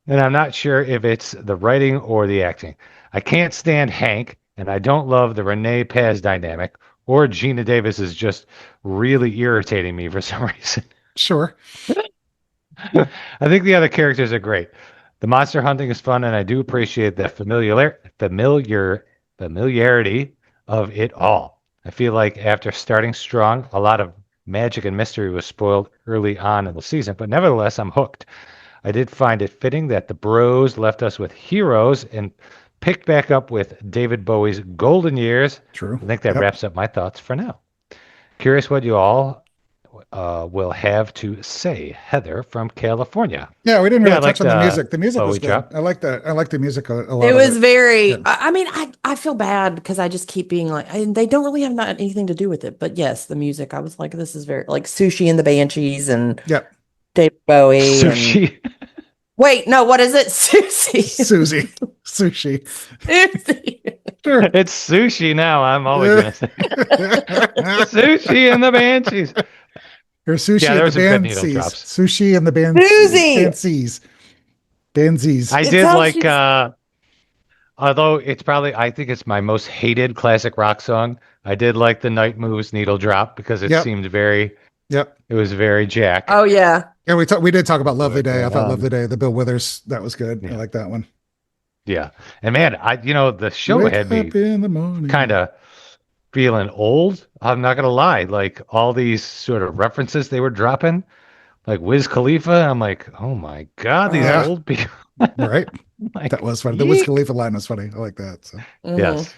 And I'm not sure if it's the writing or the acting. I can't stand Hank, and I don't love the Renee Paz dynamic, or Gina Davis is just really irritating me for some reason. Sure. I think the other characters are great. The monster hunting is fun, and I do appreciate the familiarity of it all. I feel like after starting strong, a lot of magic and mystery was spoiled early on in the season, but nevertheless, I'm hooked. I did find it fitting that the Bros left us with heroes and picked back up with David Bowie's Golden Years. True. I think that wraps up my thoughts for now. Curious what you all will have to say. Heather from California. Yeah, we didn't really touch on the music. The music was good. Drop. I like the music a lot. It was very. Yeah. I mean, I feel bad because I just keep being like, they don't really have anything to do with it. But yes, the music. I was like, this is very like Sushi and the Banshees and David Bowie. Sushi. Wait, no, what is it? Sushi. Susie. Sushi. Sushi. Sure. It's sushi now. I'm always going to say Sushi and the Banshees. Or Sushi and the Banshees. Sushi and the Banshees. Banshees. I did like, although it's probably, I think it's my most hated classic rock song. I did like the Night Moves Needle Drop because it seemed very, it was very Jack. Oh, yeah. Yeah, we did talk about Lovely Day. I thought Lovely Day, the Bill Withers, that was good. Yeah. I like that one. Yeah. And man, the show had me kind of feeling old. I'm not going to lie. Like all these sort of references they were dropping, like Wiz Khalifa. I'm like, oh my God, these old people. Right. Like, that was funny. The Wiz Khalifa line was funny. I like that. So. Yes.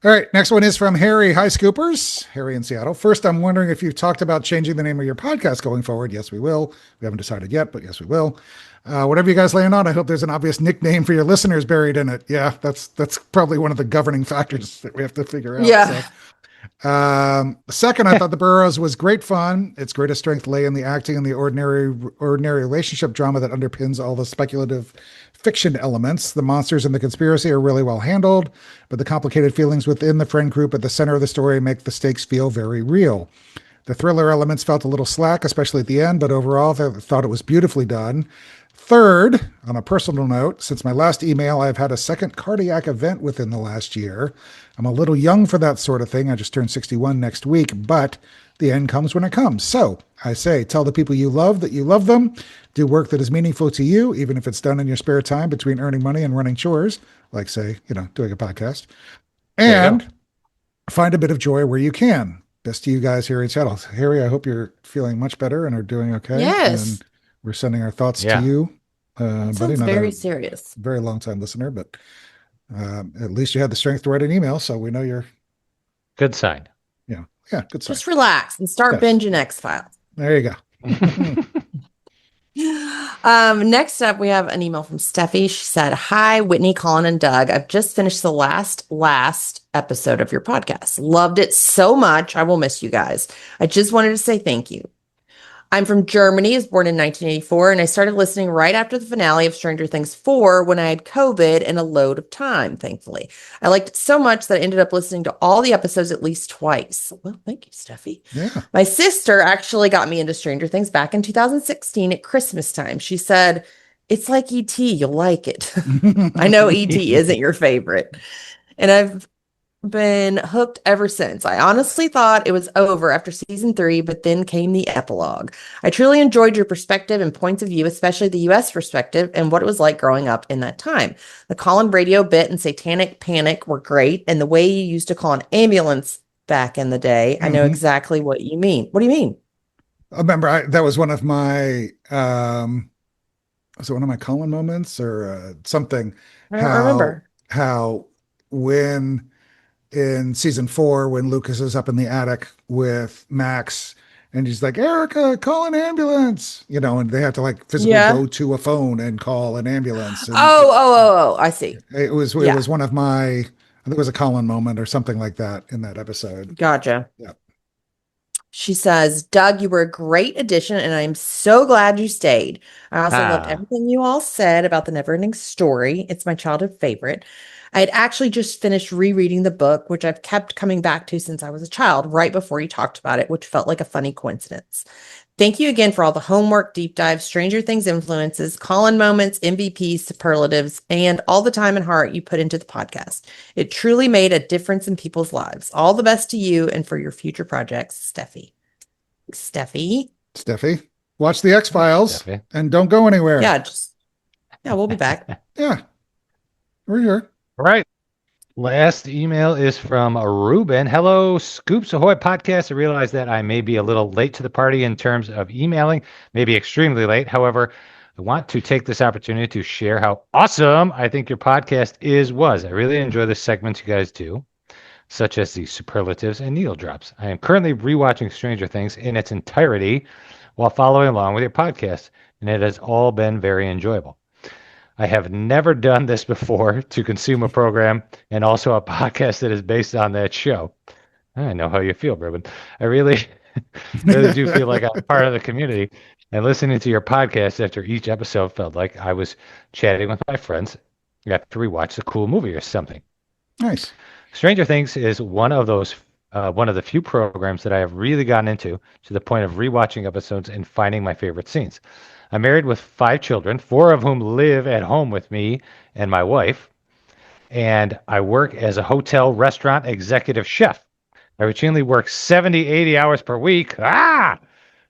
All right, next one is from Harry. Hi, Scoopers. Harry in Seattle. First, I'm wondering if you've talked about changing the name of your podcast going forward. Yes, we will. We haven't decided yet, but yes, we will. Whatever you guys land on, I hope there's an obvious nickname for your listeners buried in it. Yeah, that's probably one of the governing factors that we have to figure out. Yeah. So. Second, I thought The Boroughs was great fun. Its greatest strength lay in the acting and the ordinary relationship drama that underpins all the speculative fiction elements. The monsters and the conspiracy are really well handled, but the complicated feelings within the friend group at the center of the story make the stakes feel very real. The thriller elements felt a little slack, especially at the end, but overall, I thought it was beautifully done. Third, on a personal note, since my last email, I've had a second cardiac event within the last year. I'm a little young for that sort of thing. I just turned 61 next week, but the end comes when it comes. So I say, tell the people you love that you love them. Do work that is meaningful to you, even if it's done in your spare time between earning money and running chores, like say, doing a podcast. And find a bit of joy where you can. Best to you guys here in Seattle. Harry, I hope you're feeling much better and are doing okay. Yes. And we're sending our thoughts to you. Sounds very serious. Very long time listener, but At least you had the strength to write an email, so we know you're, Good sign. yeah, good sign. Just relax and start Yes. binging X-Files. There you go. Next up, we have an email from Steffi. She said, "Hi, Whitney, Collin, and Doug. I've just finished the last episode of your podcast. Loved it so much. I will miss you guys. I just wanted to say thank you. I'm from Germany, was born in 1984, and I started listening right after the finale of Stranger Things 4 when I had COVID and a load of time, thankfully. I liked it so much that I ended up listening to all the episodes at least twice." Well, thank you, Steffi. Yeah. My sister actually got me into Stranger Things back in 2016 at Christmas time. She said, "It's like E.T., you'll like it." I know E.T. isn't your favorite. And I've been hooked ever since. I honestly thought it was over after season 3, but then came the epilogue. I truly enjoyed your perspective and points of view, especially the US perspective and what it was like growing up in that time. The Collin radio bit and Satanic Panic were great, and the way you used to call an ambulance back in the day, I know exactly what you mean. What do you mean? I remember that was one of my was it one of my Collin moments or something? I don't remember. How when in season 4, when Lucas is up in the attic with Max and he's like, "Erica, call an ambulance," and they have to like physically go to a phone and call an ambulance. And I see. It was one of my, I think it was a Collin moment or something like that in that episode. Gotcha. Yeah. She says, "Doug, you were a great addition, and I'm so glad you stayed. I also loved everything you all said about the Neverending Story. It's my childhood favorite. I had actually just finished rereading the book, which I've kept coming back to since I was a child, right before you talked about it, which felt like a funny coincidence. Thank you again for all the homework, deep dives, Stranger Things influences, Collin moments, MVPs, superlatives, and all the time and heart you put into the podcast. It truly made a difference in people's lives. All the best to you and for your future projects, Steffi." Steffi, watch the X-Files and don't go anywhere. Yeah, we'll be back. Yeah, we're here. All right. Last email is from Ruben. "Hello, Scoops Ahoy podcast. I realize that I may be a little late to the party in terms of emailing, maybe extremely late. However, I want to take this opportunity to share how awesome I think your podcast was. I really enjoy the segments you guys do, such as the superlatives and needle drops. I am currently rewatching Stranger Things in its entirety while following along with your podcast, and it has all been very enjoyable. I have never done this before, to consume a program and also a podcast that is based on that show. I know how you feel, Ruben. I really, really do feel like I'm part of the community, and listening to your podcast after each episode felt like I was chatting with my friends after we watched a cool movie or something. Nice. Stranger Things is one of the few programs that I have really gotten into to the point of rewatching episodes and finding my favorite scenes. I'm married with 5 children, 4 of whom live at home with me and my wife, and I work as a hotel restaurant executive chef. I routinely work 70, 80 hours per week.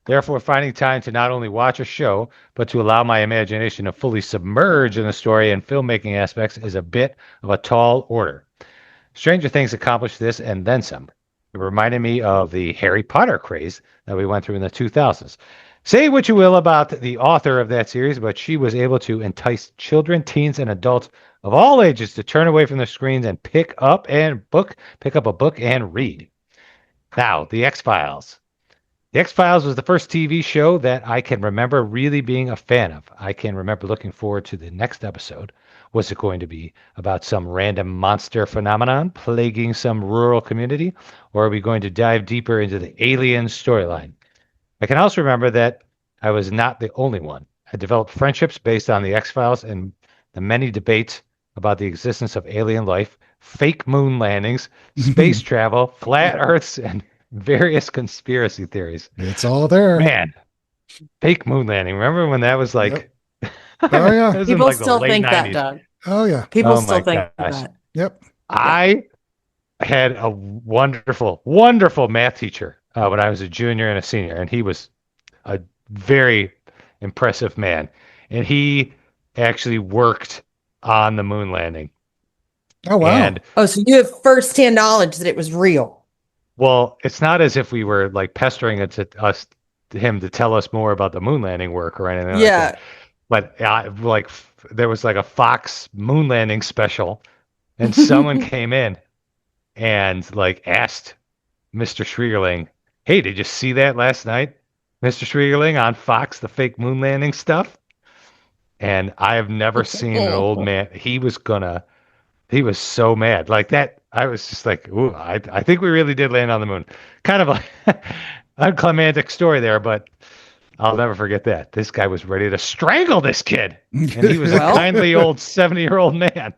Therefore, finding time to not only watch a show, but to allow my imagination to fully submerge in the story and filmmaking aspects is a bit of a tall order. Stranger Things accomplished this and then some. It reminded me of the Harry Potter craze that we went through in the 2000s. Say what you will about the author of that series, but she was able to entice children, teens, and adults of all ages to turn away from their screens and pick up a book and read. Now, The X-Files. The X-Files was the first TV show that I can remember really being a fan of. I can remember looking forward to the next episode. Was it going to be about some random monster phenomenon plaguing some rural community, or are we going to dive deeper into the alien storyline? I can also remember that I was not the only one. I developed friendships based on the X-Files and the many debates about the existence of alien life, fake moon landings, space travel, flat Earths, and various conspiracy theories. It's all there. Man, fake moon landing. Remember when that was like... Yep. Oh, yeah. People still think 90s. That, Doug. Oh, yeah. People still think that. Yep. I had a wonderful, wonderful math teacher when I was a junior and a senior, and he was a very impressive man. And he actually worked on the moon landing. Oh, wow. So you have firsthand knowledge that it was real. Well, it's not as if we were like pestering him to tell us more about the moon landing work or anything like that. But like there was like a Fox moon landing special, and someone came in and like asked Mr. Schwiegerling, "Hey, did you see that last night, Mr. Schwiegerling, on Fox, the fake moon landing stuff?" And I have never seen an old man. He was so mad like that. I was just like, "Ooh, I think we really did land on the moon." Kind of a unclimactic story there, but I'll never forget that. This guy was ready to strangle this kid, and he was a kindly old 70-year-old man.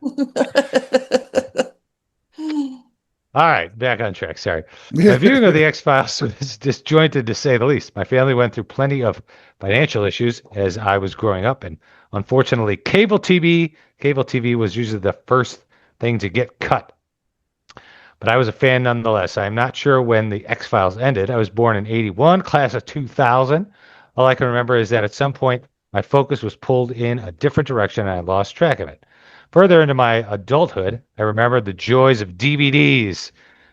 All right, back on track. Sorry. My viewing of the X-Files was disjointed, to say the least. My family went through plenty of financial issues as I was growing up, and unfortunately, cable TV was usually the first thing to get cut. But I was a fan nonetheless. I'm not sure when the X-Files ended. I was born in 81, class of 2000. All I can remember is that at some point, my focus was pulled in a different direction, and I lost track of it. Further into my adulthood, I remember the joys of DVDs.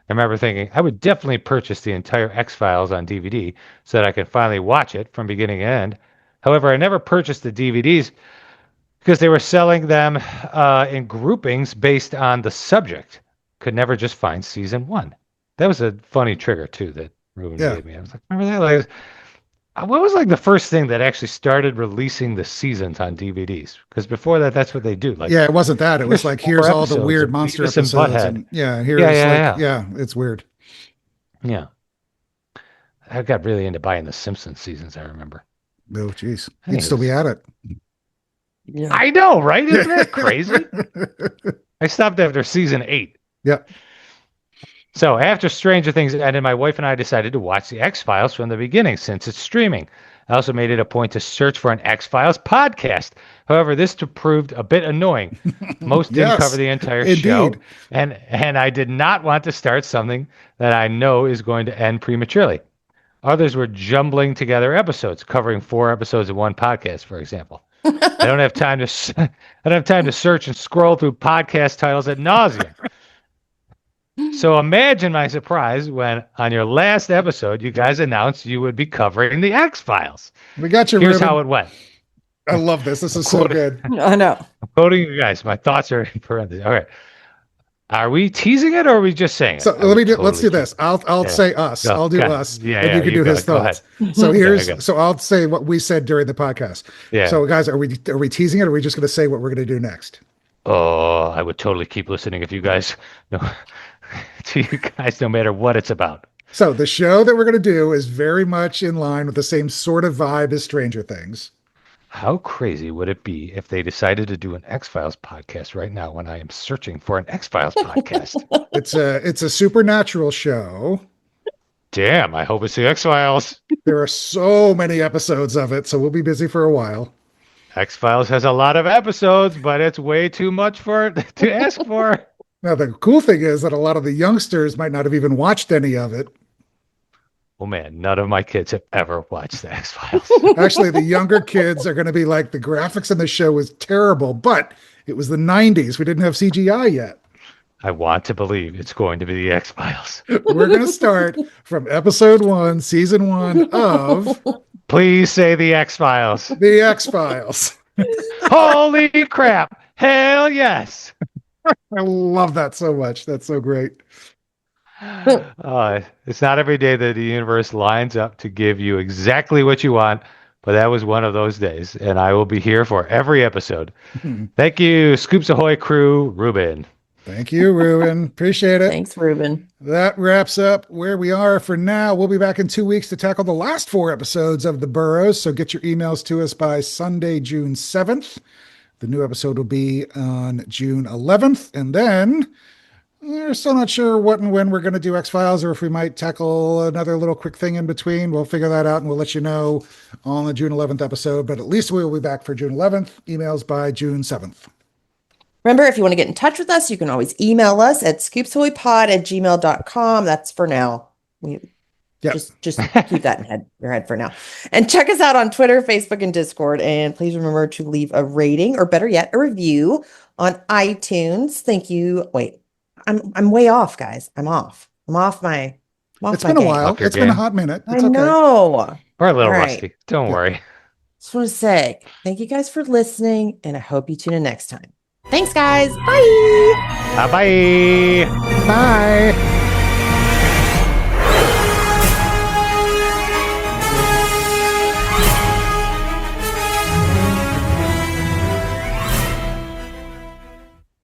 I remember thinking I would definitely purchase the entire X-Files on DVD so that I could finally watch it from beginning to end. However, I never purchased the DVDs because they were selling them in groupings based on the subject. Could never just find season 1. That was a funny trigger, too, that Ruben gave me. I was like, remember that? Like, what was like the first thing that actually started releasing the seasons on DVDs? Because before that, that's what they do. Like, yeah, it wasn't that. It was like, here's all the weird monster episodes. And it's weird. Yeah. I got really into buying the Simpsons seasons, I remember. Oh, geez. You'd still be at it. Yeah. I know, right? Isn't that crazy? I stopped after season 8. Yep. So after Stranger Things ended, my wife and I decided to watch the X-Files from the beginning since it's streaming. I also made it a point to search for an X-Files podcast. However, this proved a bit annoying. Most didn't cover the entire show, and I did not want to start something that I know is going to end prematurely. Others were jumbling together episodes, covering 4 episodes in one podcast, for example. I don't have time to search and scroll through podcast titles ad nauseum. So imagine my surprise when, on your last episode, you guys announced you would be covering the X-Files. We got you, Here's Ruben. how it went. I love this. This is so good. I know. I'm quoting you guys. My thoughts are in parentheses. All right. Are we teasing it or are we just saying it? So let's do this. I'll say us. I'll do us. Yeah, and you can do his thoughts. So so I'll say what we said during the podcast. Yeah. So guys, are we teasing it or are we just going to say what we're going to do next? Oh, I would totally keep listening if you guys know. To you guys, no matter what it's about. So the show that we're going to do is very much in line with the same sort of vibe as Stranger Things. How crazy would it be if they decided to do an X-Files podcast right now when I am searching for an X-Files podcast? It's a supernatural show. Damn, I hope it's the X-Files. There are so many episodes of it, so we'll be busy for a while. X-Files has a lot of episodes, but it's way too much to ask for. Now, the cool thing is that a lot of the youngsters might not have even watched any of it. Oh, man, none of my kids have ever watched the X-Files. Actually, the younger kids are going to be like, the graphics in the show was terrible, but it was the 90s. We didn't have CGI yet. I want to believe it's going to be the X-Files. We're going to start from episode 1, season 1 of... Please say the X-Files. The X-Files. Holy crap. Hell yes. I love that so much. That's so great. It's not every day that the universe lines up to give you exactly what you want, but that was one of those days, and I will be here for every episode. Thank you, Scoops Ahoy crew, Ruben. Thank you, Ruben. Appreciate it. Thanks, Ruben. That wraps up where we are for now. We'll be back in 2 weeks to tackle the last 4 episodes of The Boroughs, so get your emails to us by Sunday, June 7th. The new episode will be on June 11th, and then we're still not sure what and when we're going to do X-Files or if we might tackle another little quick thing in between. We'll figure that out, and we'll let you know on the June 11th episode, but at least we will be back for June 11th. Emails by June 7th. Remember, if you want to get in touch with us, you can always email us at scoopsahoypod@gmail.com. That's for now. Just keep that in your head for now. And check us out on Twitter, Facebook, and Discord. And please remember to leave a rating, or better yet, a review on iTunes. Thank you. Wait, I'm way off, guys. I'm off. It's been a while. It's been a hot minute. It's I know. We're a little rusty. Don't worry. Just want to say thank you guys for listening, and I hope you tune in next time. Thanks, guys. Bye. Bye. Bye.